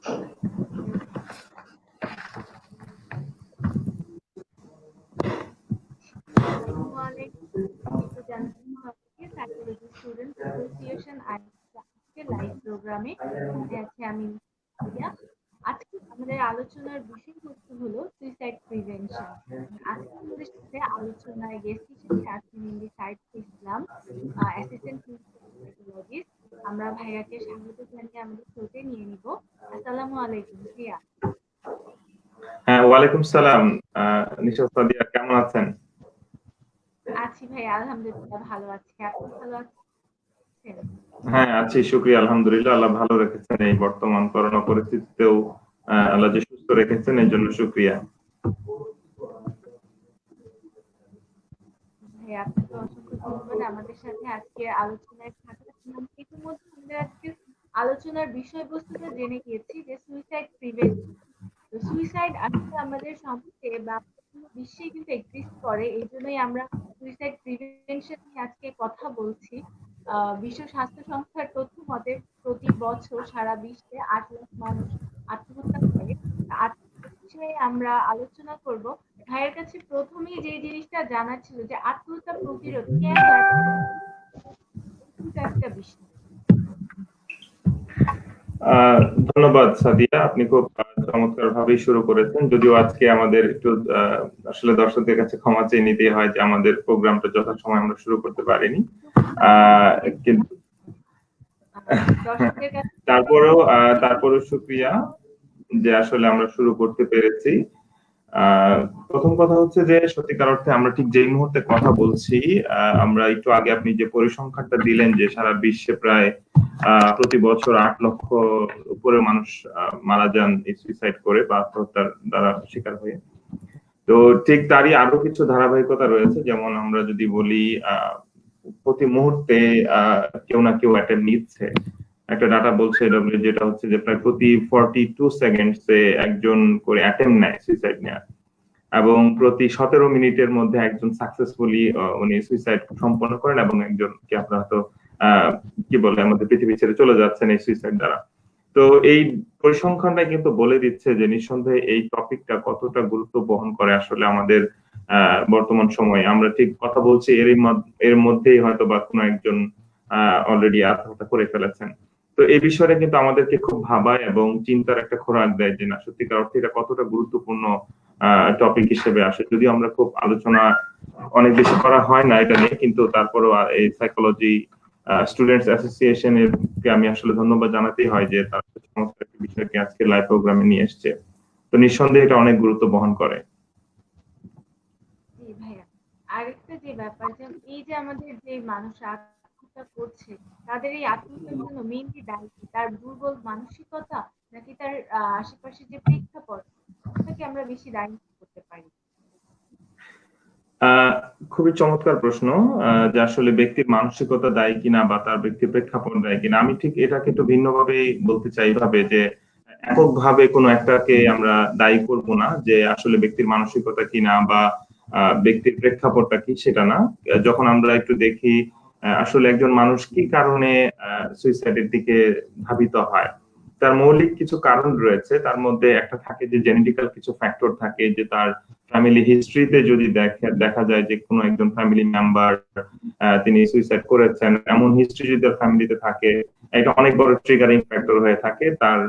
আসসালামু আলাইকুম। আমি তো জানতাম আপনাকে সাইকোলজি স্টুডেন্ট অ্যাসোসিয়েশন আজকে লাইভ প্রোগ্রামে সাথে আছে আমি রিয়া। আজকে আমাদের আলোচনার বিষয়বস্তু হলো সুইসাইড প্রিভেনশন। আজকে আমাদের সাথে আলোচনায় গেস্ট হিসেবে আছেন Saiful Islam, assistant principal psychologist. আমরা ভাইয়াকে স্বাগত জানিয়ে আমাদের শোতে নিয়ে নিব। আসসালামু আলাইকুম রিয়া। হ্যাঁ, ওয়ালাইকুম সালাম। নিশাত সাদিয়া, কেমন আছেন? আছি ভাই, আলহামদুলিল্লাহ ভালো আছি। আপনি ভালো আছেন? হ্যাঁ, আছি, শুকরিয়া, আলহামদুলিল্লাহ। আল্লাহ ভালো রেখেছেন এই বর্তমান করোনা পরিস্থিতিতেও। আল্লাহ যে সুস্থ রেখেছেন এই জন্য শুকরিয়া। ভাই আপনাকে অসংখ্য ধন্যবাদ আমাদের সাথে আজকে আলোচনায় থাকার জন্য। ইতিমধ্যে আমরা আজকে আলোচনার বিষয়বস্তুটা জেনে গিয়েছি যে সুইসাইড প্রিভেনশন। তো সুইসাইড আসলে আমাদের সমাজে বা পুরো বিশ্বে কিন্তু এক্সিস্ট করে, এই জন্যই আমরা সুইসাইড প্রিভেনশন নিয়ে আজকে কথা বলছি। বিশ্ব স্বাস্থ্য সংস্থার তথ্য মতে প্রতি বছর সারা বিশ্বে 8 লাখ মানুষ আত্মহত্যা করে। আত্মহত্যা বিষয়ে আমরা আলোচনা করব। ভাইয়ের কাছে প্রথমেই যে জিনিসটা জানার ছিল যে আত্মহত্যা প্রতিরোধ কেন একটা বিষয়। ধন্যবাদ সাদিয়া, আপনি খুব চমৎকার ভাবেই শুরু করেছেন। যদিও আজকে আমাদের একটু আসলে দর্শকদের কাছে ক্ষমা চেয়ে নিতে হয় যে আমাদের প্রোগ্রামটা যথাসময়ে আমরা শুরু করতে পারিনি। কিন্তু তারপরেও শুকরিয়া যে আসলে আমরা শুরু করতে পেরেছি। প্রথম কথা হচ্ছে যে সত্যিকার অর্থে আমরা ঠিক যেই মুহূর্তে কথা বলছি, আমরা একটু আগে আপনি যে পরিসংখ্যানটা দিলেন যে সারা বিশ্বে প্রায় প্রতি বছর 8 লক্ষ উপরে মানুষ মারা যান এই সুইসাইড করে বা আত্মহত্যার দ্বারা শিকার হয়ে। তো ঠিক তারই আরো কিছু ধারাবাহিকতা রয়েছে। যেমন আমরা যদি বলি প্রতি মুহূর্তে কেউ না কেউ অ্যাটেম্প নিচ্ছে। একটা ডাটা বলছে যেটা হচ্ছে যে প্রায় প্রতি 42 সেকেন্ডসে একজন করে অ্যাটেম্প নেয় সুইসাইড নেওয়ার, এবং প্রতি 17 মিনিটের মধ্যে একজন সাকসেসফুলি উনি সুইসাইড সম্পন্ন করেন এবং একজনকে আপনারা হয়তো কি বলে আমাদের পৃথিবী ছেড়ে চলে যাচ্ছেন এই সুইসাইড দ্বারা। তো এই পরিসংখ্যানটা কিন্তু বলে দিচ্ছে যে নিঃসন্দেহে এই টপিকটা কতটা গুরুত্ব বহন করে আসলে আমাদের বর্তমান সময়ে। আমরা ঠিক কথা বলছি এর মধ্যেই হয়তো বা কোনো একজন অলরেডি আত্মহত্যা করে ফেলেছেন। তো এই বিষয়টা কিন্তু আমাদেরকে খুব ভাবায় এবং চিন্তার একটা খোরাক দেয় যে না, সত্যিকার অর্থে এটা কতটা গুরুত্বপূর্ণ টপিক হিসেবে আসে। যদিও আমরা খুব আলোচনা অনেক বেশি করা হয় না এটা নিয়ে, কিন্তু তারপরেও এই সাইকোলজি স্টুডেন্টস অ্যাসোসিয়েশন এরকে আমি আসলে ধন্যবাদ জানাতেই হয় যে তারা চমৎকার একটি বিষয়কে আজকে লাইভ প্রোগ্রামে নিয়ে এসেছে। তো নিঃসন্দেহে এটা অনেক গুরুত্ব বহন করে। জি ভাইয়া, আরেকটা যে ব্যাপার যে এই যে আমাদের যে মানুষ আত্মহত্যা করছে, তাদের এই আত্মহত্যার জন্য মেইনলি দায়ী কি? তার দুর্বল মানসিকতা নাকি তার আশেপাশে যে প্রেক্ষাপট, সেটাকে আমরা বেশি দায়ী করতে পারি? খুবই চমৎকার প্রশ্ন যে আসলে ব্যক্তির মানসিকতা দায়ী কিনা বা তার ব্যক্তির প্রেক্ষাপট দায়ী কিনা। আমি ঠিক এটাকে একটু ভিন্নভাবে বলতে চাই ভাবে যে এককভাবে কোনো একটাকে আমরা দায়ী করব না, যে আসলে ব্যক্তির মানসিকতা কিনা বা ব্যক্তির প্রেক্ষাপটটা কি সেটা না। যখন আমরা একটু দেখি আসলে একজন মানুষ কি কারণে সুইসাইডের দিকে ধাবিত হয়, তার মৌলিক কিছু কারণ রয়েছে। তার মধ্যে একটা থাকে যে জেনেটিক্যাল কিছু ফ্যাক্টর থাকে, যে তার ফ্যামিলি হিস্ট্রিতে যদি দেখা যায় যে কোনো একজন ফ্যামিলি মেম্বার তিনি সুইসাইড করেছেন, এমন হিস্ট্রি যদি তার ফ্যামিলিতে থাকে, এটা অনেক বড় ট্রিগারিং ফ্যাক্টর হয়ে থাকে তার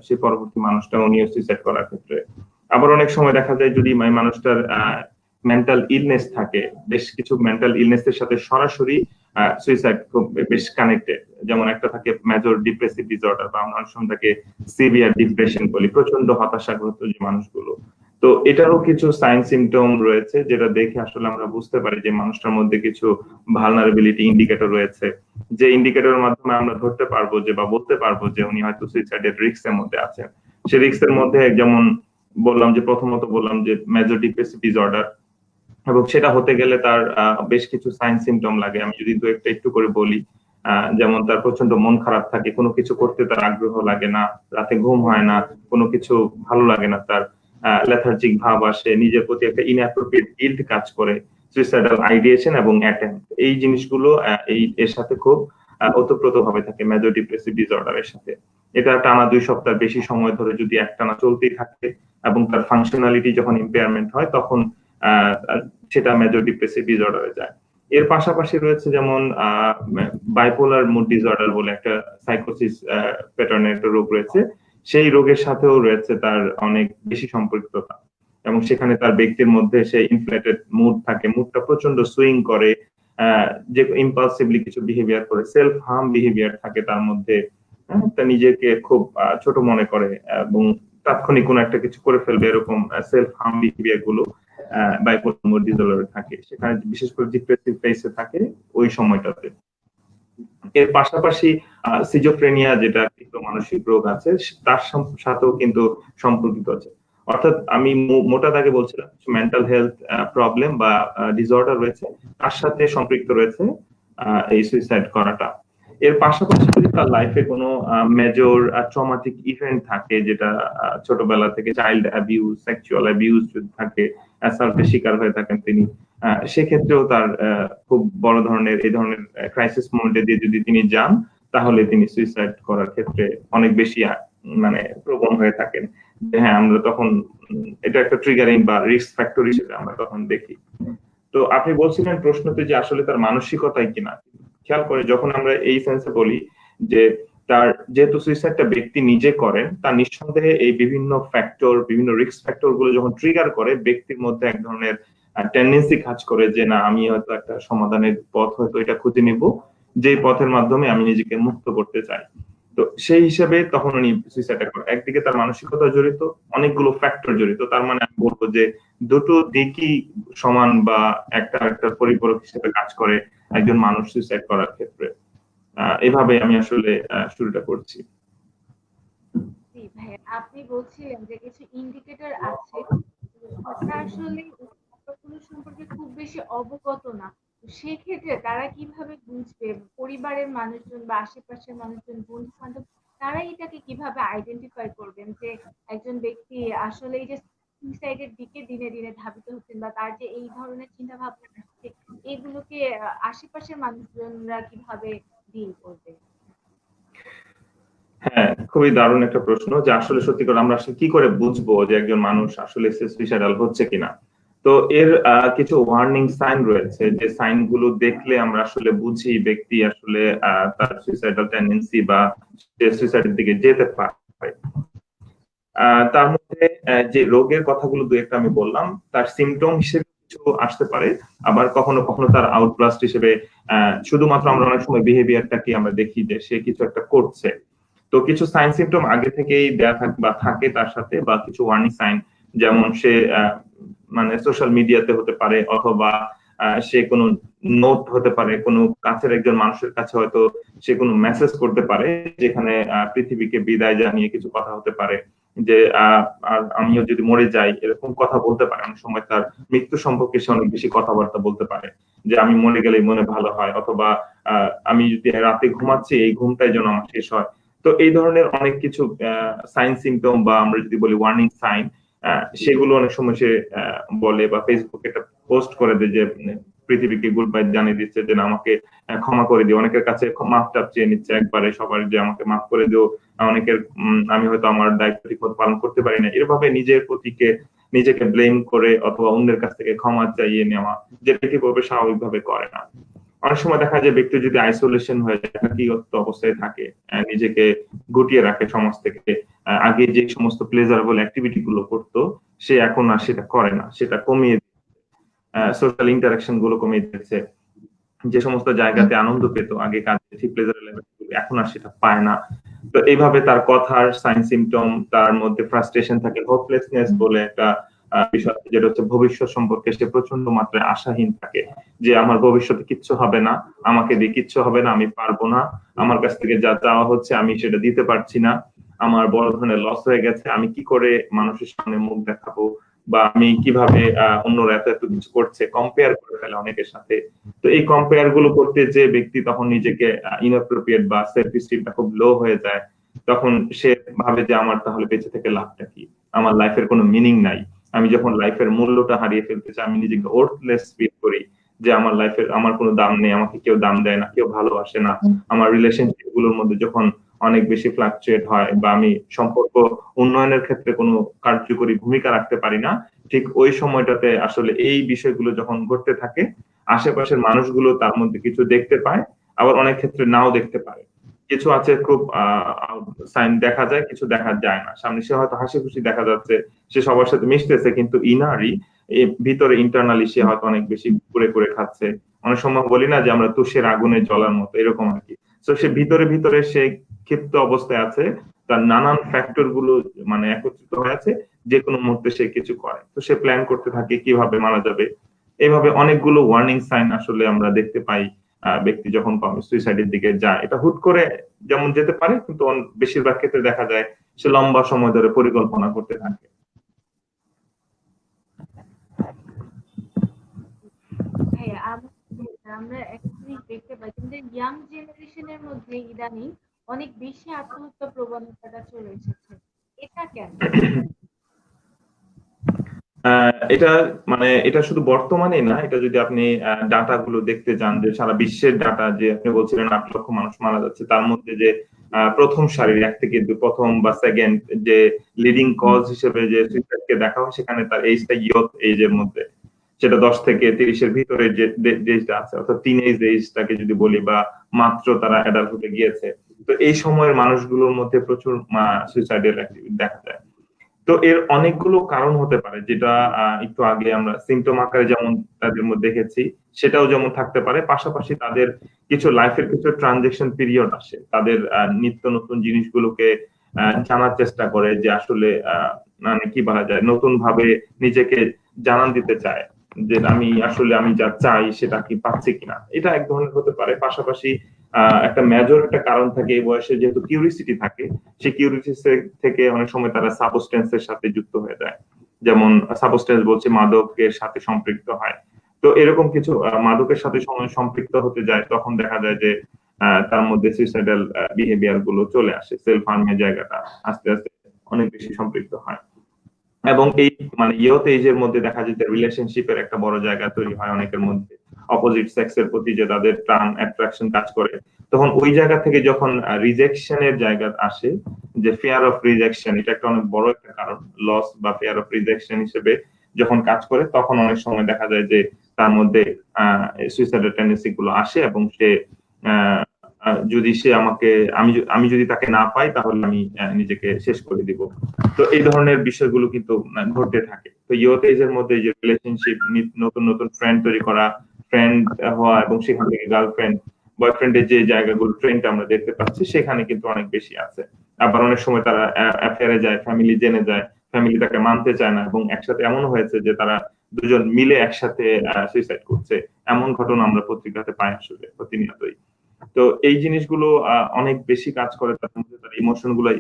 সে পরবর্তী মানুষটা উনিও সুইসাইড করার ক্ষেত্রে। আবার অনেক সময় দেখা যায় যদি মানুষটার মেন্টাল ইলনেস থাকে, বেশ কিছু মেন্টাল ইলনেসের সাথে সরাসরি সুইসাইড খুব বেশ কানেক্টেড। যেমন একটা থাকে মেজর ডিপ্রেসিভ ডিসঅর্ডার, বা আমরা অনেক সময় তাকে সিভিয়ার ডিপ্রেশন বলি, প্রচন্ড হতাশাগ্রস্ত যে মানুষগুলো। তো এটারও কিছু সাইন সিমটম রয়েছে যেটা দেখে আসলে আমরা বুঝতে পারি যে মানুষটার মধ্যে কিছু ভালনারেবিলিটি ইন্ডিকেটর রয়েছে, যে ইন্ডিকেটরের মাধ্যমে আমরা ধরতে পারবো যে বা বলতে পারবো যে উনি হয়তো সুইসাইডের রিস্কের মধ্যে আছেন। সে রিস্কের মধ্যে যেমন বললাম যে প্রথমত বললাম যে মেজর ডিপ্রেসিভ ডিসঅর্ডার, এবং সেটা হতে গেলে তার বেশ কিছু সাইন সিমটম লাগে। আমি যদি একটু করে বলি, যেমন তার প্রচন্ড মন খারাপ থাকে, কোনো কিছু করতে তার আগ্রহ লাগে না, রাতে ঘুম হয় না, কোনো কিছু ভালো লাগে না তার, লেথার্জিক ভাব আসে, নিজের প্রতি একটা ইনঅ্যাপ্রোপ্রিয়েট গিল্ট কাজ করে, সুইসাইডাল আইডিয়েশন এবং অ্যাটেম্প্ট, এই জিনিসগুলো এর সাথে খুব ওতপ্রোত ভাবে থাকে মেজর ডিপ্রেসিভ ডিসঅর্ডারের সাথে। এটা টানা 2 সপ্তাহ বেশি সময় ধরে যদি একটানা চলতেই থাকে এবং তার ফাংশনালিটি যখন ইম্পেয়ারমেন্ট হয় তখন আহ, সেটা মেজর ডিপ্রেসিভ ডিসঅর্ডারে যায়। এর পাশাপাশি রয়েছে যেমন বাইপোলার মুড ডিসঅর্ডার বলে একটা সাইকোসিস প্যাটার্নের একটা রোগ রয়েছে। সেই রোগের সাথেও রয়েছে তার অনেক বেশি সম্পৃক্ততা, এবং সেখানে তার ব্যক্তির মধ্যে সেই ইনফ্লেটেড মুড থাকে, মুডটা প্রচন্ড সুইং করে, যে ইম্পালসিভলি কিছু বিহেভিয়ার করে, সেলফ হার্ম বিহেভিয়ার থাকে তার মধ্যে। তা নিজেকে খুব ছোট মনে করে এবং তাৎক্ষণিক কোনো একটা কিছু করে ফেলবে, এরকম সেলফ হার্ম বিহেভিয়ার গুলো বাইপোলার মুড ডিসঅর্ডারে থাকে, সেখানে বিশেষ করে ডিপ্রেসিভ ফেসে থাকে ওই সময়টাতে। এর পাশাপাশি সিজোফ্রেনিয়া যেটা কিন্তু মানসিক রোগ আছে, তার সাথেও কিন্তু সম্পর্কিত আছে। অর্থাৎ আমি মোটা দাগে বলছিলাম মেন্টাল হেলথ প্রবলেম বা ডিসঅর্ডার রয়েছে, তার সাথে সম্পৃক্ত রয়েছে এই সুইসাইড করাটা। এর পাশাপাশি যদি তার লাইফে কোনো মেজর ট্রমাটিক ইভেন্ট থাকে, যেটা ছোটবেলা থেকে চাইল্ড অ্যাবিউজ, সেক্সুয়াল অ্যাবিউজ যদি থাকে, অ্যাসাল্টের শিকার হয়ে থাকেন তিনি, সেক্ষেত্রেও তার খুব বড় ধরনের এই ধরনের ক্রাইসিস মোমেন্টে দিয়ে যদি তিনি যান, তাহলে তিনি সুইসাইড করার ক্ষেত্রে অনেক বেশি মানে প্রবণ হয়ে থাকেন। হ্যাঁ, আমরা তখন এটা একটা ট্রিগারিং বা রিস্ক ফ্যাক্টর হিসেবে আমরা তখন দেখি। তো আপনি বলছিলেন প্রশ্নতে যে আসলে তার মানসিকতাই কিনা, খেয়াল করে যখন আমরা এই সেন্সে বলি যে তার যেহেতু সুইসাইডটা ব্যক্তি নিজে করেন, তার নিঃসন্দেহে এই বিভিন্ন ফ্যাক্টর, বিভিন্ন রিস্ক ফ্যাক্টর গুলো যখন ট্রিগার করে, ব্যক্তির মধ্যে এক ধরনের টেন্ডেন্সি কাজ করে যে না, আমি হয়তো একটা সমাধানের পথ হয়তো এটা খুঁজে নিব, যে পথের মাধ্যমে আমি নিজেকে মুক্ত করতে চাই। তো সেই হিসেবে তখন উনি সুইসাইড করে। একদিকে তার মানসিকতা জড়িত, অনেকগুলো ফ্যাক্টর জড়িত, তার মানে আমি বলবো যে দুটো দিকই সমান বা একটা পরিপূরক হিসেবে কাজ করে একজন মানুষ সুইসাইড করার ক্ষেত্রে। এভাবে আমি আসলে শুরুটা করছি। জি ভাইয়া, আপনি বলছিলেন যে কিছু ইন্ডিকেটর আছে, তারা আসলে ব্যাপারগুলো সম্পর্কে খুব বেশি অবগত না। তো সেক্ষেত্রে তারা কিভাবে বুঝবে, পরিবারের মানুষজন বা আশেপাশের মানুষজন, বন্ধু বান্ধব, তারা এটাকে কিভাবে আইডেন্টিফাই করবেন যে একজন ব্যক্তি আসলে এই যে সুইসাইডের দিকে দিনে দিনে ধাবিত হচ্ছেন, বা তার যে এই ধরনের চিন্তা ভাবনা আসছে, এগুলোকে আশেপাশের মানুষজনরা কিভাবে ডিল করবে? হ্যাঁ, খুবই দারুণ একটা প্রশ্ন, যে আসলে সত্যি করে আমরা আসলে কি করে বুঝবো যে একজন মানুষ আসলে সুইসাইডাল হচ্ছে কিনা। তো এর কিছু ওয়ার্নিং সাইন রয়েছে, যে সাইন গুলো দেখলে আমরা আসলে বুঝি ব্যক্তি আসলে তার সুইসাইডাল টেন্ডেন্সি বা সুইসাইডের দিকে যেতে পারে। তার মধ্যে যে রোগের কথাগুলো দু একটা আমি বললাম, তার সিমটম হিসেবে কিছু আসতে পারে, আবার কখনো কখনো তার আউটব্লাস্ট হিসেবে শুধুমাত্র আমরা অনেক সময় বিহেভিয়ারটাকে আমরা দেখি যে সে কিছু একটা করছে। তো কিছু সাইন সিমটম আগে থেকেই দেয়া থাকে বা থাকে তার সাথে, বা কিছু ওয়ার্নিং সাইন, যেমন সে মানে সোশ্যাল মিডিয়াতে হতে পারে, অথবা সে কোনো নোট হতে পারে, কোনো কাছের একজন মানুষের কাছে হয়তো সে কোনো মেসেজ করতে পারে, যেখানে পৃথিবীকে বিদায় জানিয়ে কিছু কথা হতে পারে, যে আর আমিও যদি মরে যাই, এরকম কথা বলতে পারে। অনেক সময় তার মৃত্যু সম্পর্কে সে অনেক বেশি কথাবার্তা বলতে পারে, যে আমি মরে গেলেই মনে ভালো হয়, অথবা আমি যদি রাতে ঘুমাচ্ছি, এই ঘুমটাই যেন আমার শেষ হয়। তো এই ধরনের অনেক কিছু সাইন সিমটম, বা আমরা যদি বলি ওয়ার্নিং সাইন, সেগুলো অনেক সময় সে বলে, বা ফেসবুকে একটা পোস্ট করে দেয় যে পৃথিবীকে গুড বাই জানিয়ে দিচ্ছে যে না, আমাকে ক্ষমা করে দিও। অনেকের কাছে মাফ টাপ চেয়ে নিচ্ছে একবারে সবার, যে আমাকে মাফ করে দিও। অনেকের আমি হয়তো আমার দায়িত্ব ঠিক মতো পালন করতে পারি না, এভাবে নিজের প্রতিকে নিজেকে ব্লেম করে অথবা অন্যের কাছ থেকে ক্ষমা চাইয়ে নেওয়া, যেটা কিভাবে স্বাভাবিকভাবে করে না। অনেক সময় দেখা যায় ব্যক্তি যদি আইসোলেশন হয়ে যায়, একাকিত্ব অবস্থায় থাকে, নিজেকে গুটিয়ে রাখে সমাজ থেকে, আগে যে সমস্ত প্লেজারেবল অ্যাক্টিভিটি গুলো করতো, সে এখন আর সেটা করে না, সেটা কমিয়ে সোশ্যাল ইন্টারাকশন গুলো কমিয়ে দিয়েছে। যে সমস্ত জায়গাতে আনন্দ পেত আগে, কাজে প্লেজার লেভেল, এখন আর সেটা পায় না। তো এইভাবে তার কথার সাইন সিমটম, তার মধ্যে ফ্রাস্ট্রেশন থাকে, হোপলেসনেস বলে একটা বিষয়, যেটা হচ্ছে ভবিষ্যৎ সম্পর্কে সে প্রচন্ড মাত্রায় আশাহীন থাকে, যে আমার ভবিষ্যতে কিচ্ছু হবে না, আমাকে দিয়ে কিচ্ছু হবে না, আমি পারবো না, আমার কাছ থেকে যা চাওয়া হচ্ছে আমি সেটা দিতে পারছি না, আমার বড় ধরনের লস হয়ে গেছে, আমি কি করে মানুষের সামনে মুখ দেখাবো, বা আমি কিভাবে অন্যরা এত এত কিছু করছে, কম্পেয়ার করে ফেলে অনেকের সাথে। তো এই কম্পেয়ার গুলো করতে যে ব্যক্তি তখন নিজেকে ইনঅ্যাপ্রোপ্রিয়েট বা সেলফ স্টিমটা খুব লো হয়ে যায়, তখন সে ভাবে যে আমার তাহলে বেঁচে থেকে লাভটা কি, আমার লাইফের কোনো মিনিং নাই। আমি যখন লাইফের মূল্যটা হারিয়ে ফেলতে চাই, আমি নিজেকে ওর্থলেস ফিল করি, যে আমার লাইফের আমার কোনো দাম নেই, আমাকে কেউ দাম দেয় না, কেউ ভালোবাসে না। আমার রিলেশনশিপ গুলোর মধ্যে যখন অনেক বেশি ফ্লাকচুয়েট হয় বা আমি সম্পর্ক উন্নয়নের ক্ষেত্রে কোনো কার্যকরী ভূমিকা রাখতে পারি না, ঠিক ওই সময়টাতে আসলে এই বিষয়গুলো যখন ঘটতে থাকে আশেপাশের মানুষগুলো তার মধ্যে কিছু দেখতে পায়, আবার অনেক ক্ষেত্রে নাও দেখতে পারে। কিছু আছে খুব সাইন দেখা যায়, কিছু দেখা যায় না। সামনে সে হয়তো হাসি খুশি দেখা যাচ্ছে, সে সবার সাথে মিশতেছে, কিন্তু ইনারি ভিতরে ইন্টারনালি সে হয়তো অনেক বেশি কুরে কুরে খাচ্ছে। অনেক সময় বলি না যে আমরা তুষের আগুনে জ্বলার মতো, এরকম আর কি। তো সে ভিতরে ভিতরে সে ক্ষিপ্ত অবস্থায় আছে, তার নানান ফ্যাক্টর গুলো মানে একত্রিত হয়ে আছে, যে কোনো মুহূর্তে সে কিছু করে। তো সে প্ল্যান করতে থাকে কিভাবে মারা যাবে। এইভাবে অনেকগুলো ওয়ার্নিং সাইন আসলে আমরা দেখতে পাই ব্যক্তি যখন সুইসাইডের দিকে যায়। এটা হুট করে যেমন যেতে পারে, কিন্তু বেশিরভাগ ক্ষেত্রে দেখা যায় সে লম্বা সময় ধরে পরিকল্পনা করতে থাকে। হ্যাঁ, আমরা একটা জিনিস দেখতে পাই যে ইয়াং জেনারেশনের মধ্যে ইদানিং অনেক বেশি আত্মহত্যা প্রবণতাটা চলে এসেছে। এটা কেন? এটা মানে এটা শুধু বর্তমানে না, এটা যদি আপনি ডাটা গুলো দেখতে যান, যে সারা বিশ্বের ডাটা, যে আপনি বলছিলেন 8 লক্ষ মানুষ মারা যাচ্ছে, তার মধ্যে যে প্রথম সারির 1 থেকে 2, প্রথম বা সেকেন্ড যে লিডিং কজ হিসেবে যে সুইসাইড কে দেখা হয়, সেখানে তার এইজটা ইয়থ এজের মধ্যে, সেটা 10 থেকে 30-এর ভিতরে যে এজটা আছে, অর্থাৎ টিন এজ এজটাকে যদি বলি, বা মাত্র তারা অ্যাডাল্টহুডে গিয়েছে। তো এই সময়ের মানুষগুলোর মধ্যে প্রচুর সুইসাইডাল অ্যাক্টিভিটি দেখা যায়। তো এর অনেকগুলো কারণ হতে পারে, যেটা একটু আগে আমরা সিমটম আকারে যেমন তাদের মধ্যে দেখেছি, সেটাও যেমন থাকতে পারে। পাশাপাশি তাদের কিছু লাইফের কিছু ট্রানজেকশন পিরিয়ড আসে, তাদের নিত্য নতুন জিনিসগুলোকে জানার চেষ্টা করে, যে আসলে মানে কি বলা যায়, নতুন ভাবে নিজেকে জানান দিতে চায় যে আমি যা চাই সেটা কি পাচ্ছি কিনা। এটা এক ধরনের হতে পারে। পাশাপাশি একটা মেজর একটা কারণ থাকে এই বয়সে, যেহেতু কিউরিসিটি থাকে, সেই কিউরিসিটি থেকে অনেক সময় তারা সাবস্টেন্সের সাথে যুক্ত হয়ে যায়। যেমন সাবস্টেন্স বলছে মাদকের সাথে সম্পৃক্ত হয়। তো এরকম কিছু মাদকের সাথে সম্পৃক্ত হতে যায়, তখন দেখা যায় যে তার মধ্যে সুইসাইডাল বিহেভিয়ার গুলো চলে আসে, সেলফ হার্মের জায়গাটা আস্তে আস্তে অনেক বেশি সম্পৃক্ত হয়। এবং এই মানে ইয়ত এজের মধ্যে দেখা যায় যে রিলেশনশিপের একটা বড় জায়গা তৈরি হয় অনেকের মধ্যে, অপোজিট সেক্সের প্রতি যে তাদের টান অ্যাট্রাকশন কাজ করে। তখন ওই জায়গা থেকে যখন রিজেকশনের জায়গা আসে, যে ফেয়ার অফ রিজেকশন, এটা একটা অনেক বড় একটা কারণ, লস বা ফেয়ার অফ রিজেকশন হিসেবে যখন কাজ করে, তখন অনেক সময় দেখা যায় যে তার মধ্যে সুইসাইডাল টেন্ডেন্সি গুলো আসে, এবং সে আহ, যদি সে আমাকে আমি যদি তাকে না পাই, তাহলে আমি নিজেকে শেষ করে দিব। তো এই ধরনের বিষয়গুলো কিন্তু ঘটতে থাকে। তো ইয়থ এজ এর মধ্যে যে রিলেশনশিপ, নতুন নতুন ফ্রেন্ড তৈরি করা, ফ্রেন্ড হওয়া, এবং সেখান থেকে গার্লফ্রেন্ড বয়ফ্রেন্ডের যে জায়গাগুলো ট্রেন্ড আমরা দেখতে পাচ্ছি, সেখানে কিন্তু অনেক বেশি আছে। আবার অনেক সময় তারা অ্যাফেয়ারে যায়, ফ্যামিলি জেনে যায়, ফ্যামিলি তাকে মানতে চায় না, এবং একসাথে এমন হয়েছে যে তারা দুজন মিলে একসাথে সুইসাইড করছে। এমন ঘটনা আমরা পত্রিকাতে পাই আসলে প্রতিনিয়তই। তো এই জিনিসগুলো অনেক বেশি কাজ করে, তার মধ্যে তার ইমোশন গুলো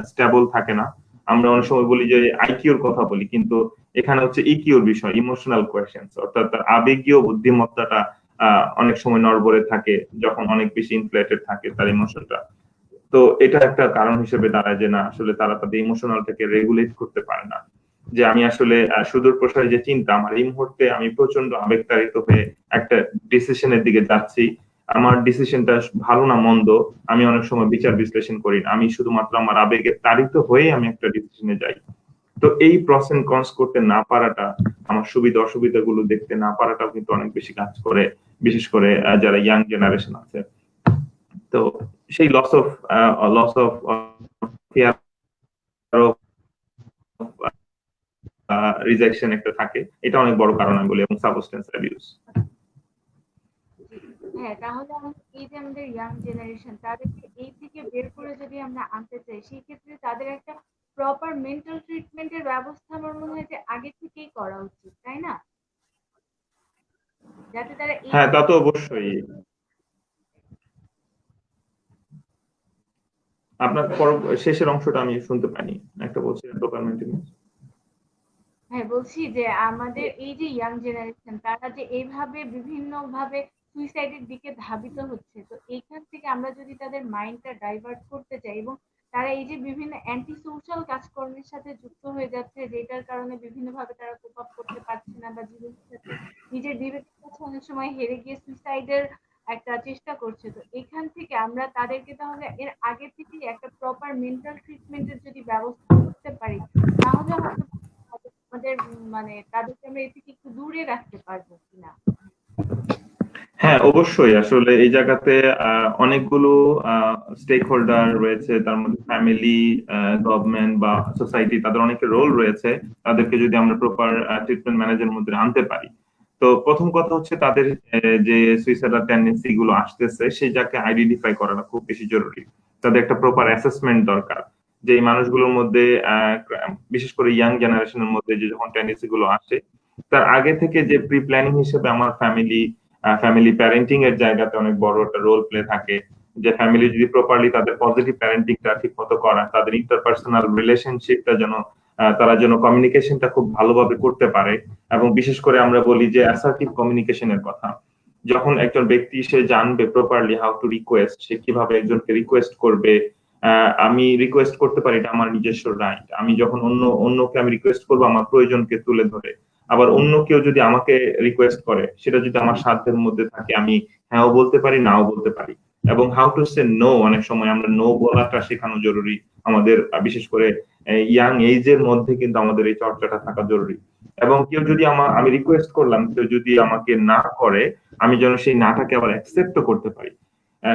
স্টেবল থাকে না। আমরা অনেক সময় বলি যে আইকিউর কথা বলি, কিন্তু এখানে হচ্ছে ইকিউর বিষয়, ইমোশনাল কোয়েশ্চেন্স, অর্থাৎ তার আবেগীয় বুদ্ধিমত্তাটা অনেক সময় নড়বড়ে থাকে, যখন অনেক বেশি ইনফ্লেটেড থাকে তার ইমোশনটা। তো এটা একটা কারণ হিসেবে দাঁড়ায় যে না, আসলে তারা তাদের ইমোশনালটাকে রেগুলেট করতে পারে না। যে আমি আসলে সুদূর প্রসারী যে চিন্তা, আমার এই মুহূর্তে আমি প্রচন্ড আবেগতাড়িত হয়ে একটা ডিসিশনের দিকে যাচ্ছি, আমার ডিসিশনটা ভালো না মন্দ, আমি অনেক সময় বিচার বিশ্লেষণ করি না, আমি শুধুমাত্র আমার আবেগে তাড়িত হয়ে আমি একটা ডিসিশনে যাই। তো এই প্রস এন্ড কনস করতে না পারাটা, আমার সুবিধা অসুবিধা গুলো দেখতে না পারাটাও কিন্তু অনেক বেশি কাজ করে, বিশেষ করে যারা ইয়াং জেনারেশন আছে। তো সেই loss of fear of rejection একটা থাকে, এটা অনেক বড় কারণ আমি বলি, এবং সাবস্টেন্স অ্যাবিউজ। জি। হ্যাঁ, তাহলে এই যে আমাদের ইয়াং জেনারেশন তাদেরকে এই থেকে বের করে যদি আমরা আনতে চাই, সেই ক্ষেত্রে তাদের একটা প্রপার মেন্টাল ট্রিটমেন্টের ব্যবস্থা আমার মনে হয় যে আগে থেকেই করা উচিত, তাই না? যাতে তারা এই হ্যাঁ, তা তো অবশ্যই। আপনার শেষের অংশটা আমি শুনতে পাইনি, একটা বলছিলেন প্রপার মেইনটেনেন্স। হ্যাঁ, বলছি যে আমাদের এই যে ইয়াং জেনারেশন তারা যে এইভাবে বিভিন্ন ভাবে সুইসাইডের দিকে ধাবিত হচ্ছে, তো এইখান থেকে আমরা যদি তাদের মাইন্ডটা ডাইভার্ট করতে চাই, এবং তারা এই যে বিভিন্ন অ্যান্টি সোশ্যাল কাজকর্মের সাথে যুক্ত হয়ে যাচ্ছে, যেটার কারণে বিভিন্ন ভাবে তারা কোপ আপ করতে পারছে না, বা জীবনের সাথে নিজের বিবেকের কাছে অনেক সময় হেরে গিয়ে সুইসাইডের একটা চেষ্টা করছে। তো এখান থেকে আমরা তাদেরকে তাহলে এর আগে থেকেই একটা প্রপার মেন্টাল ট্রিটমেন্টের যদি ব্যবস্থা করতে পারি, তাহলে হয়তো আমাদের মানে তাদেরকে আমরা এ থেকে একটু দূরে রাখতে পারবো কিনা। হ্যাঁ, অবশ্যই আসলে এই জায়গাতে অনেকগুলো স্টেক হোল্ডার রয়েছে, তার মধ্যে ফ্যামিলি, গভর্নমেন্ট বা সোসাইটি, তাদের অনেকের রোল রয়েছে। তাদেরকে যদি আমরা প্রপার ট্রিটমেন্ট ম্যানেজের মধ্যে আনতে পারি, তো প্রথম কথা হচ্ছে তাদের যে সুইসাইডাল টেন্ডেন্সি গুলো আসতেছে সেই জায়গাকে আইডেন্টিফাই করাটা খুব বেশি জরুরি। তাদের একটা প্রপার অ্যাসেসমেন্ট দরকার যে এই মানুষগুলোর মধ্যে বিশেষ করে ইয়াং জেনারেশনের মধ্যে যে যখন টেন্ডেন্সি গুলো আসে, তার আগে থেকে যে প্রি প্ল্যানিং হিসেবে আমার ফ্যামিলি প্যারেন্টিং এর জায়গাতে অনেক বড় একটা রোল প্লে থাকে। যে ফ্যামিলি যদি প্রপারলি তাদের পজিটিভ প্যারেন্টিংটা ঠিক মতো করা, তাদের ইন্টারপার্সোনাল রিলেশনশিপটা যেন তারা যেন কমিউনিকেশনটা খুব ভালোভাবে করতে পারে। এবং বিশেষ করে আমরা বলি যে অ্যাসার্টিভ কমিউনিকেশনের কথা, যখন একজন ব্যক্তি সে জানবে প্রপারলি হাউ টু রিকোয়েস্ট, সে কিভাবে একজনকে রিকোয়েস্ট করবে। আমি রিকোয়েস্ট করতে পারি, এটা আমার নিজস্ব রাইট। আমি যখন অন্যকে আমি রিকোয়েস্ট করবো আমার প্রয়োজনকে তুলে ধরে, আবার অন্য কেউ যদি আমাকে রিকোয়েস্ট করে সেটা যদি আমার সাধ্যের মধ্যে থাকে, আমি হ্যাঁও বলতে পারি, নাও বলতে পারি। এবং হাউ টু সে নো, অনেক সময় আমরা নো বলাটা শেখানো জরুরি আমাদের, বিশেষ করে ইয়াং এজের মধ্যে কিন্তু আমাদের এই চর্চাটা থাকা জরুরি। এবং কেউ যদি আমি রিকোয়েস্ট করলাম, কেউ যদি আমাকে না করে, আমি যেন সেই নাটাকে আবার অ্যাকসেপ্টও করতে পারি।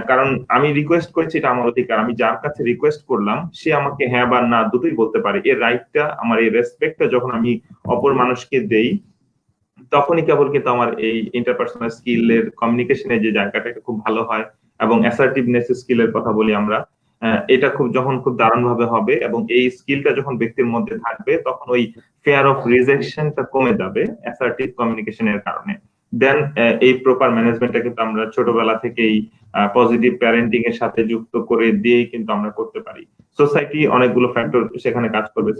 কারণ আমি রিকোয়েস্ট করেছি, এটা আমার অধিকার। আমি যার কাছে রিকোয়েস্ট করলাম সে আমাকে হ্যাঁ বা না দুটোই বলতে পারে। এই রাইটটা, আমার এই রেসপেক্টটা যখন আমি অপর মানুষকে দেই, তখনই কেবল কিন্তু আমার এই ইন্টারপার্সোনাল স্কিলের কমিউনিকেশনের যে জায়গাটা এটা খুব ভালো হয়। এবং অ্যাসার্টিভনেস স্কিলের কথা বলি আমরা, এটা খুব দারুণ ভাবে হবে। এবং এই স্কিলটা যখন ব্যক্তির মধ্যে থাকবে, তখন ওই ফেয়ার অফ রিজেকশনটা কমে যাবে অ্যাসার্টিভ কমিউনিকেশনের কারণে। দেন এই প্রপার ম্যানেজমেন্টটা কিন্তু আমরা ছোটবেলা থেকেই পজিটিভ প্যারেন্টিং এর সাথে যুক্ত করে দিয়েই কিন্তু আমরা করতে পারি। সোসাইটি অনেকগুলো ফ্যাক্টর সেখানে কাজ করবে।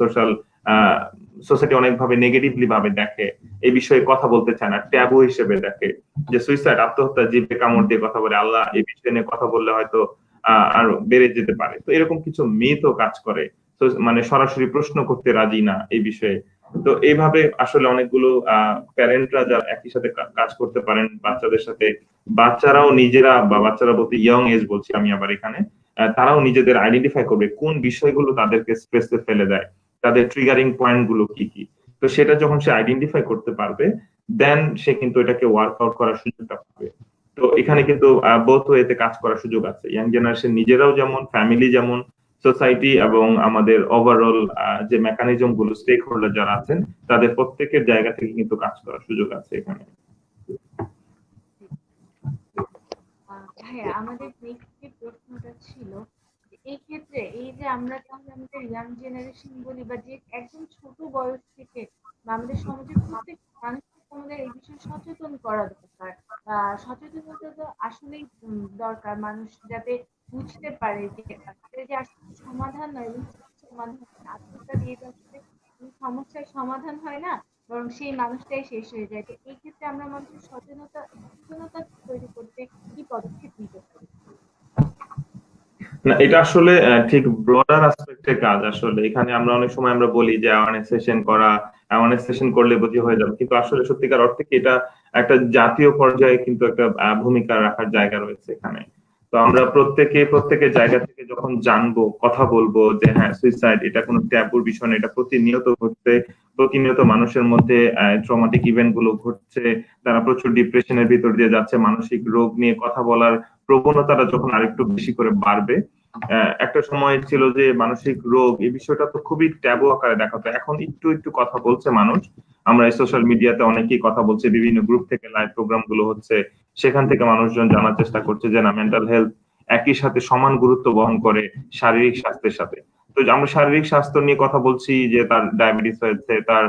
সোসাইটি অনেকভাবে নেগেটিভলি ভাবে দেখে, এই বিষয়ে কথা বলতে চায় না, ট্যাবু হিসেবে দেখে। যে সুইসাইড, আত্মহত্যা, জিভে কামড় দিয়ে কথা বলে, আল্লাহ এই বিষয় নিয়ে কথা বললে হয়তো আরো বেড়ে যেতে পারে। তো এরকম কিছু মিথও কাজ করে। তো মানে সরাসরি প্রশ্ন করতে রাজি না এই বিষয়ে। তো এইভাবে আসলে অনেকগুলো প্যারেন্টরা যারা একই সাথে কাজ করতে পারেন বাচ্চাদের সাথে, বাচ্চারাও নিজেরা, বা বাচ্চারা বলতে ইয়ং এজ বলছি আমি আবার এখানে, তারাও নিজেদের আইডেন্টিফাই করবে কোন বিষয়গুলো তাদেরকে স্ট্রেসে ফেলে দেয়, তাদের ট্রিগারিং পয়েন্ট গুলো কি কি। তো সেটা যখন সে আইডেন্টিফাই করতে পারবে, দেন সে কিন্তু এটাকে ওয়ার্কআউট করার সুযোগটা পাবে। তো এখানে কিন্তু বোথ ওয়েতে কাজ করার সুযোগ আছে, ইয়াং জেনারেশন নিজেরাও যেমন, ফ্যামিলি যেমন, সোসাইটি এবং আমাদের ওভারঅল যে মেকানিজম গুলো, স্টেক হোল্ডার যারা আছেন, তাদের প্রত্যেকের জায়গা থেকে কিন্তু কাজ করার সুযোগ আছে এখানে। হ্যাঁ, আমাদের নেক্সট যে প্রশ্নটা ছিল যে এই ক্ষেত্রে এই যে আমরা তাহলে আমাদের ইয়াং জেনারেশন বলি বা যে একদম ছোট বয়স থেকে বা আমাদের সমাজের প্রত্যেক মানুষকে আমাদের এই বিষয়ে সচেতন করা দরকার। সচেতনতা তো আসলেই দরকার, মানুষ যাতে বুঝতে পারে যে তাদের যে আসলে সমাধান নয়, এবং সমাধান আত্মহত্যা দিয়ে তো আসলে কোনো সমস্যার সমাধান হয় না, বরং সেই মানুষটাই শেষ হয়ে যায়। তো এই ক্ষেত্রে আমরা মানুষের সচেতনতা তৈরি করতে কি পদক্ষেপ নিতে পারি? না, এটা আসলে ঠিক ব্রডার অ্যাসপেক্টের কাজ। আসলে এখানে আমরা অনেক সময় আমরা বলি যে অ্যাওয়ারনেস সেশন করা, অ্যাওয়ারনেস সেশন করলে বুঝি হয়ে যাবে, কিন্তু আসলে সত্যিকার অর্থে কি এটা একটা জাতীয় পর্যায়ে কিন্তু একটা ভূমিকা রাখার জায়গা রয়েছে এখানে। তো আমরা প্রত্যেকের জায়গা থেকে যখন জানবো, কথা বলবো যে হ্যাঁ সুইসাইড এটা কোনো ট্যাবুর বিষয় না, এটা প্রতিনিয়ত ঘটছে, প্রতিনিয়ত মানুষের মধ্যে ট্রমাটিক ইভেন্ট গুলো ঘটছে, তারা প্রচুর ডিপ্রেশনের ভিতর দিয়ে যাচ্ছে, মানসিক রোগ নিয়ে কথা বলার প্রবণতাটা যখন আরেকটু বেশি করে বাড়বে। একটা সময় ছিল যে মানসিক রোগ এই বিষয়টা তো খুবই ট্যাবু আকারে দেখাতো, এখন একটু একটু কথা বলছে মানুষ। আমরা সোশ্যাল মিডিয়াতে অনেকেই কথা বলছে, বিভিন্ন গ্রুপ থেকে লাইভ প্রোগ্রাম গুলো হচ্ছে, সেখান থেকে মানুষজন জানার চেষ্টা করছে যে না, মেন্টাল হেলথ একই সাথে সমান গুরুত্ব বহন করে শারীরিক স্বাস্থ্যের সাথে। তো আমরা শারীরিক স্বাস্থ্য নিয়ে কথা বলছি, যে তার ডায়াবেটিস হয়েছে, তার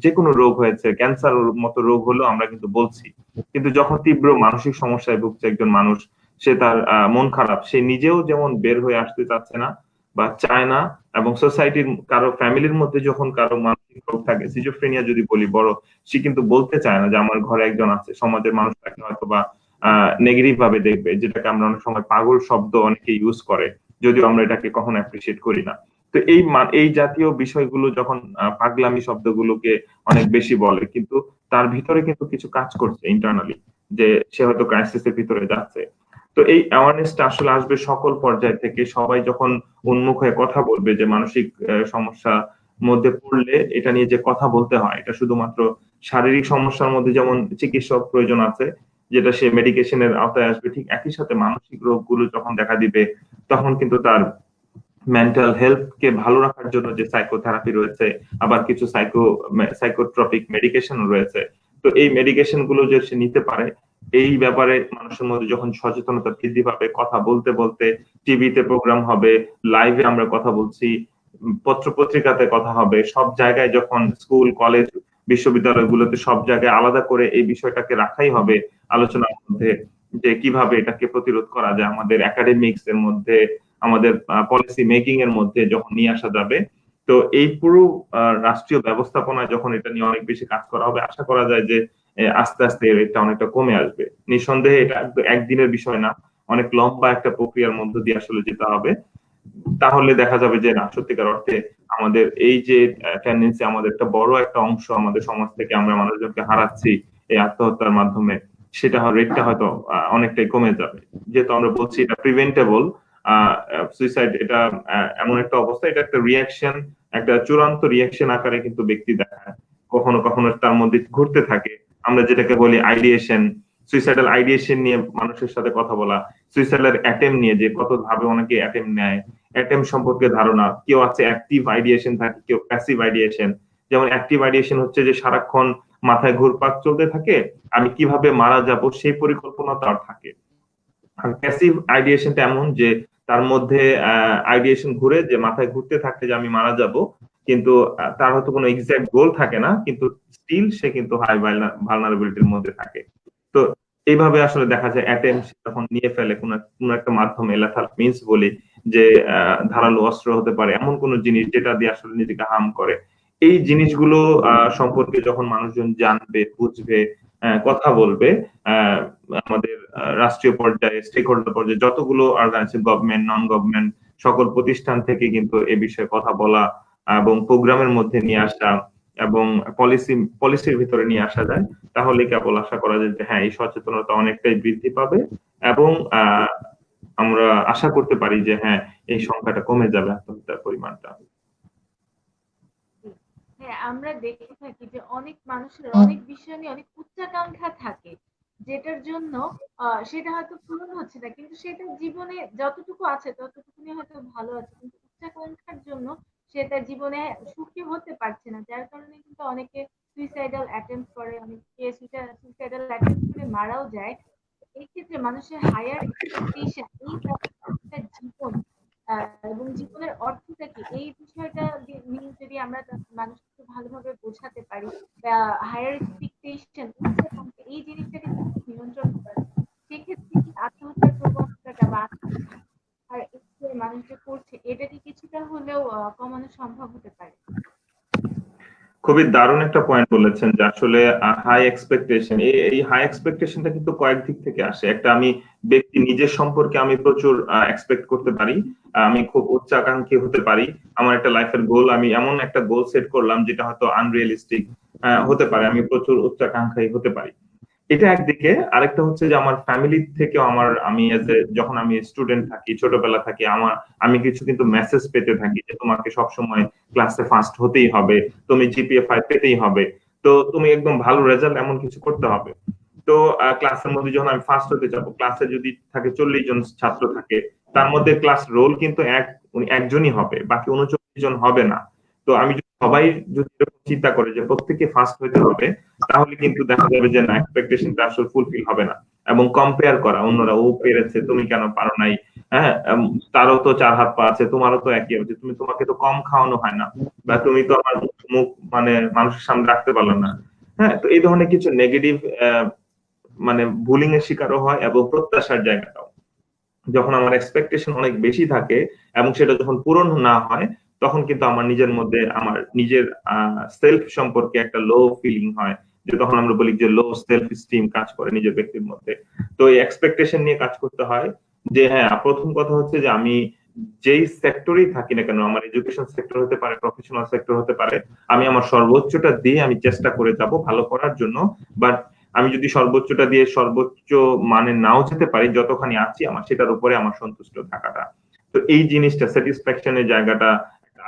যে কোনো রোগ হয়েছে, ক্যান্সার মতো রোগ হলো আমরা কিন্তু বলছি। কিন্তু যখন তীব্র মানসিক সমস্যায় ভুগছে একজন মানুষ, সে তার মন খারাপ, সে নিজেও যেমন বের হয়ে আসতে চাচ্ছে না বা চায় না, এবং সোসাইটির কারো, ফ্যামিলির মধ্যে যখন কারো মানসিক রোগ থাকে, সিজোফ্রেনিয়া যদি বলি বড়, সে কিন্তু বলতে চায় না যে আমার ঘরে একজন আছে। সমাজের মানুষ তাকে হয়তো বা নেগেটিভ ভাবে দেখবে, যেটাকে আমরা অনেক সময় পাগল শব্দ অনেকে ইউজ করে, যদিও আমরা এটাকে কখনো অ্যাপ্রিসিয়েট করি না। তো এই জাতীয় বিষয়গুলো যখন পাগলামি শব্দগুলোকে অনেক বেশি বলে, কিন্তু তার ভিতরে কিন্তু কিছু কাজ করছে ইন্টারনালি। যে সে হয়তো ক্রাইসিসের ভিতরে যাচ্ছে। তো এই অ্যাওয়ারনেসটা আসলে আসবে সকল পর্যায় থেকে। সবাই যখন উন্মুখ হয়ে কথা বলবে যে মানসিক সমস্যা মধ্যে পড়লে এটা নিয়ে যে কথা বলতে হয়, এটা শুধুমাত্র শারীরিক সমস্যার মধ্যে যেমন চিকিৎসক প্রয়োজন আছে, যেটা সে মেডিকেশনের আওতায় আসবে, ঠিক একই সাথে মানসিক রোগগুলো যখন দেখা দিবে তখন কিন্তু তার মেন্টাল হেলথ কে ভালো রাখার জন্য যে সাইকোথেরাপি রয়েছে, আবার কিছু সাইকোট্রপিক মেডিকেশন রয়েছে। তো এই মেডিকেশন গুলো যে সে নিতে পারে, এই ব্যাপারে মানুষের মধ্যে যখন সচেতনতা বৃদ্ধি পাবে, কথা বলতে বলতে টিভিতে প্রোগ্রাম হবে, লাইভে আমরা কথা বলছি, পত্র পত্রিকাতে কথা হবে, সব জায়গায় যখন স্কুল কলেজ বিশ্ববিদ্যালয়গুলোতে সব জায়গায় আলাদা করে এই বিষয়টাকে রাখাই হবে আলোচনার মধ্যে, যে কিভাবে এটাকে প্রতিরোধ করা যায় আমাদের একাডেমিক্স এর মধ্যে, আমাদের পলিসি মেকিং এর মধ্যে যখন নিয়ে আসা যাবে। তো এই পুরো রাষ্ট্রীয় ব্যবস্থাপনায় যখন এটা নিয়ে অনেক বেশি কাজ করা হবে, আশা করা যায় যে আস্তে আস্তে এটা অনেকটা কমে আসবে। নিঃসন্দেহে এটা একদিনের বিষয় না, অনেক লম্বা একটা প্রক্রিয়ার মধ্য দিয়ে আসলে যেতে হবে। তাহলে দেখা যাবে যে না, সত্যিকার অর্থে আমাদের এই যে টেন্ডেন্সি, আমাদের একটা বড় একটা অংশ আমাদের সমাজ থেকে আমরা মানুষজনকে হারাচ্ছি এই আত্মহত্যার মাধ্যমে, সেটা রেটটা হয়তো অনেকটাই কমে যাবে। যেহেতু আমরা বলছি এটা প্রিভেন্টেবল, সুইসাইড এটা এমন একটা অবস্থা, এটা একটা রিয়াকশন, একটা চূড়ান্ত রিয়াকশন আকারে কিন্তু ব্যক্তি দেখায়, কখনো কখনো তার মধ্যে ঘুরতে থাকে। আমরা যেটাকে বলি আইডিয়েশন, সুইসাইডাল আইডিয়েশন নিয়ে মানুষের সাথে কথা বলা, সুইসাইডাল অ্যাটেম্প নিয়ে যে কত ভাবে অনেকে অ্যাটেম্প নেয়, অ্যাটেম্প সম্পর্কে ধারণা, কেউ আছে অ্যাক্টিভ আইডিয়েশন থাকে, কেউ প্যাসিভ আইডিয়েশন। যেমন অ্যাক্টিভ আইডিয়েশন হচ্ছে যে সারাক্ষণ মাথায় ঘুরপাক চলতে থাকে, আমি কিভাবে মারা যাব সেই পরিকল্পনা তার থাকে। আর প্যাসিভ আইডিয়েশনটা এমন যে তার মধ্যে আইডিয়েশন ঘুরে, যে মাথায় ঘুরতে থাকে যে আমি মারা যাব, কিন্তু তার হয়তো কোনো এক্সাক্ট গোল থাকে না, কিন্তু স্টিল সে কিন্তু হাই ভালনারেবিলিটির মধ্যে থাকে। তো এইভাবে আসলে দেখা যায় অ্যাটেম্প যখন নিয়ে ফেলে কোন একটা মাধ্যমে, লেথাল মিন্স বলি, যে ধারালো অস্ত্র হতে পারে, এমন কোন জিনিস যেটা দিয়ে আসলে নিজেকে হার্ম করে, এই জিনিসগুলো সম্পর্কে যখন মানুষজন জানবে, বুঝবে, কথা বলবে, আমাদের রাষ্ট্রীয় পর্যায়ে, স্টেক হোল্ডার পর্যায়ে যতগুলো অর্গানাইজেশন, গভর্নমেন্ট, নন গভর্নমেন্ট সকল প্রতিষ্ঠান থেকে কিন্তু এ বিষয়ে কথা বলা এবং প্রোগ্রামের মধ্যে নিয়ে আসা এবং পলিসির ভিতরে নিয়ে আসা যায়, তাহলে কেবল আশা করা যায় যে হ্যাঁ, এই সচেতনতা অনেকটাই বৃদ্ধি পাবে এবং আমরা আশা করতে পারি যে হ্যাঁ, এই সংখ্যাটা কমে যাবে, আত্মহত্যার পরিমাণটা। হ্যাঁ, আমরা দেখে থাকি যে অনেক মানুষের অনেক বিষয় নিয়ে অনেক উচ্চাকাঙ্ক্ষা থাকে, যেটার জন্য সেটা হয়তো পূরণ হচ্ছে না, কিন্তু সেটা জীবনে যতটুকু আছে ততটুকু নিয়ে হয়তো ভালো আছে, কিন্তু উচ্চাকাঙ্ক্ষার জন্য সে তার জীবনে সুখী হতে পারছে না, যার কারণে কিন্তু অনেকে সুইসাইডাল অ্যাটেম্প করে, অনেকে সুইসাইডাল অ্যাটেম্প করে মারাও যায়। এই ক্ষেত্রে মানুষের হায়ার এক্সপেকটেশন, এই যে একটা জীবন এবং জীবনের অর্থটা কি, এই বিষয়টা নিয়ে যদি আমরা মানুষকে ভালোভাবে বোঝাতে পারি, বা হায়ার এক্সপেকটেশন, উচ্চাকাঙ্ক্ষা, এই জিনিসটাকে যদি নিয়ন্ত্রণ করা যায়, সেক্ষেত্রে কি আত্মহত্যার প্রবণতাটা বা আর এই যে মানুষ যে করছে এটাকে কিছুটা হলেও কমানো সম্ভব হতে পারে। খুবই দারুণ একটা পয়েন্ট বলেছেন যে আসলে হাই এক্সপেকটেশন, এই হাই এক্সপেকটেশনটা কিন্তু কয়েক দিক থেকে আসে। একটা, আমি ব্যক্তি নিজের সম্পর্কে আমি প্রচুর এক্সপেক্ট করতে পারি, আমি খুব উচ্চাকাঙ্ক্ষী হতে পারি, আমার একটা লাইফের গোল, আমি এমন একটা গোল সেট করলাম যেটা হয়তো আনরিয়েলিস্টিক হতে পারে, আমি প্রচুর উচ্চাকাঙ্ক্ষী হতে পারি। এটা একদিকে। আরেকটা হচ্ছে যে আমার ফ্যামিলি থেকেও আমি যখন আমি স্টুডেন্ট থাকি, ছোটবেলা থাকি, আমি কিছু কিন্তু মেসেজ পেতে থাকি যে তোমাকে সবসময় ক্লাসে ফার্স্ট হতেই হবে, তুমি জিপিএ 5 পেতেই হবে, তো তুমি একদম ভালো রেজাল্ট এমন কিছু করতে হবে। তো ক্লাসের মধ্যে যখন আমি ফার্স্ট হতে যাব, ক্লাসে যদি থাকে 40 জন ছাত্র থাকে, তার মধ্যে ক্লাস রোল কিন্তু উনি একজনই হবে, বাকি 39 জন হবে না। তো আমি সবাই যদি এরকম চিন্তা করে যে প্রত্যেকে ফার্স্ট হতে হবে, তাহলে কিন্তু দেখা যাবে যে না, এক্সপেকটেশনটা আসলে ফুলফিল হবে না। এবং কম্পেয়ার করা, অন্যরা ও পেরেছে তুমি কেন পারো নাই, হ্যাঁ, তারও তো 4 হাত পা আছে, তোমারও তো একই আছে, তোমাকে তো কম খাওয়ানো হয় না, বা তুমি তো আমার মুখ মানে মানুষের সামনে রাখতে পারলো না। হ্যাঁ, তো এই ধরনের কিছু নেগেটিভ মানে বুলিং এর শিকারও হয়, এবং প্রত্যাশার জায়গাটাও, যখন আমার এক্সপেকটেশন অনেক বেশি থাকে এবং সেটা যখন পূরণ না হয়, তখন কিন্তু আমার নিজের মধ্যে, আমার নিজের সেলফ সম্পর্কে একটা লো ফিলিং হয়, যে তখন আমরা বলি যে লো সেলফ স্টিম কাজ করে নিজের ব্যক্তির মধ্যে। তো এই এক্সপেকটেশন নিয়ে কাজ করতে হয়, যে হ্যাঁ, প্রথম কথা হচ্ছে যে আমি যেই সেক্টরেই থাকি না কেন, আমার এডুকেশন সেক্টর হতে পারে, প্রফেশনাল সেক্টর হতে পারে, আমি আমার সর্বোচ্চটা দিয়ে আমি চেষ্টা করে যাব ভালো করার জন্য। বাট আমি যদি সর্বোচ্চটা দিয়ে সর্বোচ্চ মানে নাও যেতে পারি, যতখানি আছি আমার সেটার উপরে আমার সন্তুষ্ট থাকাটা। তো এই জিনিসটা স্যাটিসফ্যাকশনের জায়গাটা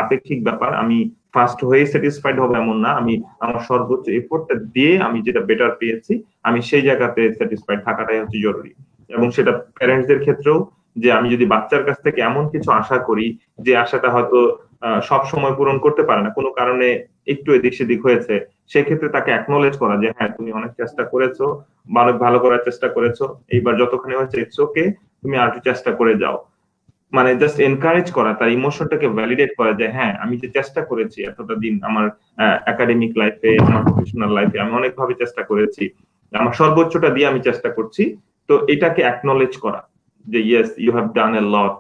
আপেক্ষিক ব্যাপার। আমি ফার্স্ট হয়ে স্যাটিসফাইড হবো এমন না, আমি আমার সর্বোচ্চ এফোর্টটা দিয়ে আমি যেটা বেটার পেয়েছি আমি সেই জায়গাতে স্যাটিসফাইড থাকাটাই হচ্ছে জরুরি। এবং সেটা প্যারেন্টসদের ক্ষেত্রেও, যে আমি যদি বাচ্চার কাছ থেকে এমন কিছু আশা করি যে আশাটা হয়তো সব সময় পূরণ করতে পারে না, কোনো কারণে একটু এদিক সেদিক হয়েছে, সেক্ষেত্রে তাকে অ্যাকনোলেজ করা যে হ্যাঁ তুমি অনেক চেষ্টা করেছো, অনেক ভালো করার চেষ্টা করেছো, এইবার যতখানি হয়েছে ইটস ওকে, তুমি আর একটু চেষ্টা করে যাও। মানে জাস্ট এনকারেজ করা, তার ইমোশনটাকে ভ্যালিডেট করা যে হ্যাঁ আমি যে চেষ্টা করেছি এতটা দিন আমার একাডেমিক লাইফে, আমার প্রফেশনাল লাইফে আমি অনেকভাবে চেষ্টা করেছি, আমার সর্বোচ্চটা দিয়ে আমি চেষ্টা করছি। তো এটাকে অ্যাকনোলেজ করা যে ইয়েস ইউ হ্যাভ ডান এ লট,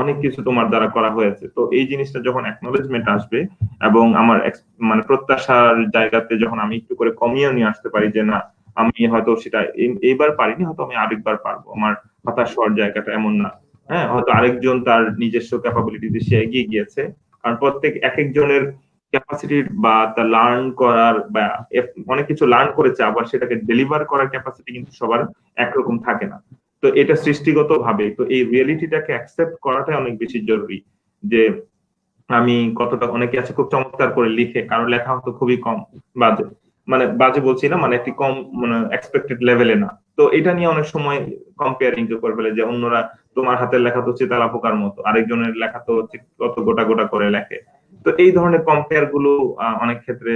অনেক কিছু তোমার দ্বারা করা হয়েছে। তো এই জিনিসটা যখন অ্যাকনোলেজমেন্ট আসবে এবং আমার মানে প্রত্যাশার জায়গাতে যখন আমি একটু করে কমিয়ে নিয়ে আসতে পারি যে না আমি হয়তো সেটা এইবার পারিনি, হয়তো আমি আরেকবার পারবো, আমার হতাশ হওয়ার জায়গাটা এমন না। হ্যাঁ, হয়তো আরেকজন তার নিজস্ব ক্যাপাবিলিটিতে সে এগিয়ে গিয়েছে, কারণ প্রত্যেক এক একজনের ক্যাপাসিটি বা তার লার্ন করার বা অনেক কিছু লার্ন করেছে, আবার সেটাকে ডেলিভার করার ক্যাপাসিটি কিন্তু সবার একরকম থাকে না। তো এটা সৃষ্টিগত ভাবে, তো এই রিয়েলিটিটাকে অ্যাকসেপ্ট করাটাই অনেক বেশি জরুরি। যে আমি কতটা, অনেকে আছে খুব চমৎকার করে লিখে, কারো লেখা হয়তো খুবই কম, বাজে, মানে বাজে বলছি না, মানে একটি কম মানে এক্সপেক্টেড লেভেলে না। তো এটা নিয়ে অনেক সময় কম্পেয়ারিং করে ফেলে যে অন্যরা, তোমার হাতের লেখা তো চিতালা পোকার মতো, আরেকজনের লেখা তো কত গোটা গোটা করে লেখে। তো এই ধরনের কম্পেয়ার গুলো অনেক ক্ষেত্রে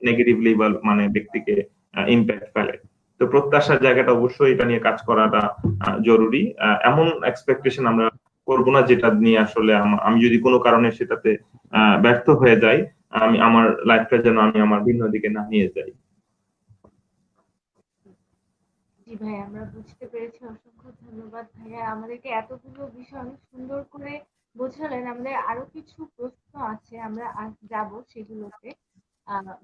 নেগেটিভলি বা মানে ব্যক্তিকে ইম্প্যাক্ট ফেলে। তো প্রত্যাশার জায়গাটা অবশ্যই এটা নিয়ে কাজ করাটা জরুরি। এমন এক্সপেকটেশন আমরা করবো না যেটা নিয়ে আসলে আমি যদি কোনো কারণে সেটাতে ব্যর্থ হয়ে যাই, আমি আমার লাইফটা যেন আমি আমার ভিন্ন দিকে না নিয়ে যাই। জি ভাই, আমরা বুঝতে পেরেছি। অসংখ্য ধন্যবাদ ভাইয়া, আমাদেরকে এতগুলো বিষয় অনেক সুন্দর করে বোঝালেন। আমাদের আরো কিছু প্রশ্ন আছে, আমরা আজ যাব সেগুলোতে।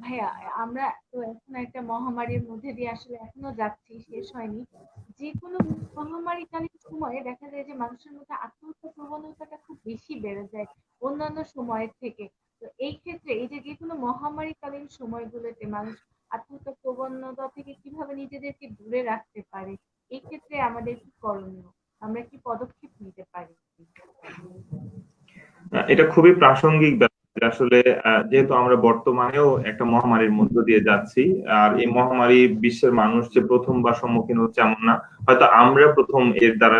ভাইয়া, আমরা তো এখন একটা মহামারীর মধ্যে দিয়ে আসলে এখনো যাচ্ছি, শেষ হয়নি। যে কোনো মহামারীকালীন সময়ে দেখা যায় যে মানুষের মধ্যে আত্মহত্যা প্রবণতাটা খুব বেশি বেড়ে যায় অন্যান্য সময়ের থেকে। তো এই ক্ষেত্রে এই যে যে কোনো মহামারীকালীন সময়গুলোতে মানুষ আত্মহত্যা প্রবণতা থেকে কিভাবে নিজেদেরকে দূরে রাখতে পারে, এই ক্ষেত্রে আমাদের কি করণীয়, আমরা কি পদক্ষেপ নিতে পারি? এটা খুবই প্রাসঙ্গিক ব্যাপার। আসলে যেহেতু আমরা বর্তমানেও একটা মহামারীর মধ্য দিয়ে যাচ্ছি, আর এই মহামারী বিশ্বের মানুষ যে প্রথমবার সম্মুখীন হচ্ছে এমন না, হয়তো আমরা প্রথম এর দ্বারা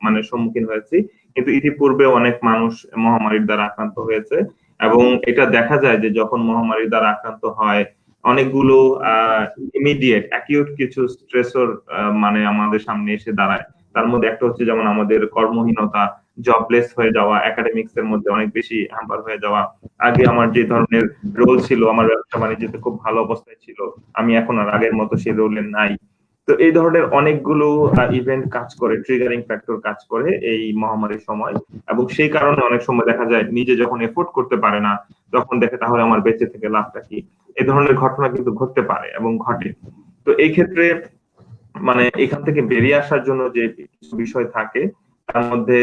মানে সম্মুখীন হয়েছি, কিন্তু ইতিপূর্বে অনেক মানুষ মহামারীর দ্বারা আক্রান্ত হয়েছে। এবং এটা দেখা যায় যে যখন মহামারীর দ্বারা আক্রান্ত হয়, অনেকগুলো ইমিডিয়েট অ্যাকিউট কিছু স্ট্রেসর মানে আমাদের সামনে এসে দাঁড়ায়। তার মধ্যে একটা হচ্ছে যেমন আমাদের কর্মহীনতা, জবলেস হয়ে যাওয়া, একাডেমিক্স এর মধ্যে অনেক বেশি হ্যাম্পার হয়ে যাওয়া। আগে আমার যে ধরনের রোল ছিল, আমার ব্যবসা বাণিজ্যতে খুব ভালো অবস্থায় ছিল, আমি এখন আর আগের মতো সেই রোলে নাই। তো এই ধরনের অনেকগুলো ইভেন্ট কাজ করে, ট্রিগারিং ফ্যাক্টর কাজ করে এই মহামারীর সময়। এবং সেই কারণে অনেক সময় দেখা যায় নিজে যখন এফোর্ড করতে পারে না, তখন দেখে তাহলে আমার বেঁচে থেকে লাভটা কি। এই ধরনের ঘটনা কিন্তু ঘটতে পারে এবং ঘটে। তো এই ক্ষেত্রে মানে এখান থেকে বেরিয়ে আসার জন্য যে কিছু বিষয় থাকে, তার মধ্যে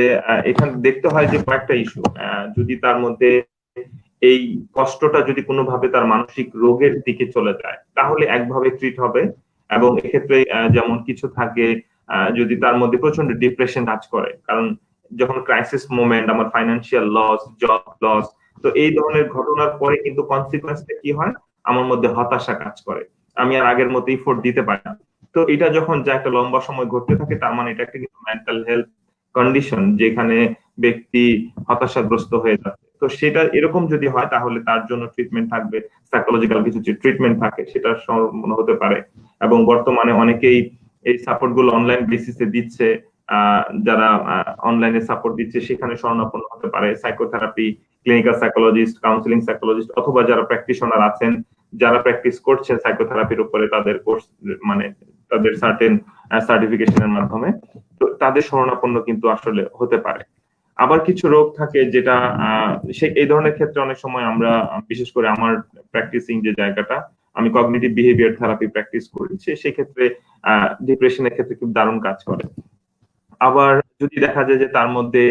এখানে দেখতে হয় যে কয়েকটা ইস্যু, যদি তার মধ্যে এই কষ্টটা যদি কোনোভাবে তার মানসিক রোগের দিকে চলে যায় তাহলে একভাবে ট্রিট হবে। এবং এক্ষেত্রে যেমন কিছু থাকে, যদি তার মধ্যে প্রচন্ড ডিপ্রেশন কাজ করে, কারণ যখন ক্রাইসিস মোমেন্ট, আমার ফাইন্যান্সিয়াল লস, জব লস, তো এই ধরনের ঘটনার পরে কিন্তু কনসিকুয়েন্সটা কি হয়, আমার মধ্যে হতাশা কাজ করে, আমি আর আগের মতো ইফোর্ট দিতে পারি না। তো এটা যখন যা একটা লম্বা সময় ঘটতে থাকে, তার মানে এটা একটা কিন্তু মেন্টাল হেলথ কন্ডিশন, যেখানে ব্যক্তি হতাশাগ্রস্ত হয়ে যাচ্ছে। তো সেটা এরকম যদি হয় তাহলে তার জন্য ট্রিটমেন্ট থাকবে, সাইকোলজিক্যাল কিছু ট্রিটমেন্ট থাকে সেটা সম্পূর্ণ হতে পারে। এবং বর্তমানে অনেকেই এই সাপোর্ট গুলো অনলাইন বেসিসে দিচ্ছে। যারা অনলাইনে সাপোর্ট দিচ্ছে সেখানে শরণাপন্ন হতে পারে psychotherapy, clinical psychologist, counselling psychologist, অথবা যারা প্র্যাকটিশনার আছেন, যারা প্র্যাকটিস করছেন সাইকোথেরাপির উপরে, তাদের কোর্স মানে তাদের সার্টেন সার্টিফিকেশনের মাধ্যমে, তো তাদের শরণাপন্ন কিন্তু আসলে হতে পারে। আবার কিছু রোগ থাকে যেটা সে এই ধরনের ক্ষেত্রে অনেক সময় আমরা, বিশেষ করে আমার প্র্যাকটিসিং যে জায়গাটা, আমি কগনিটিভ বিহেভিয়ার থেরাপি প্র্যাকটিস করি, সেক্ষেত্রে ডিপ্রেশনের ক্ষেত্রে খুব দারুণ কাজ করে। আবার যদি দেখা যায় যে তার মধ্যে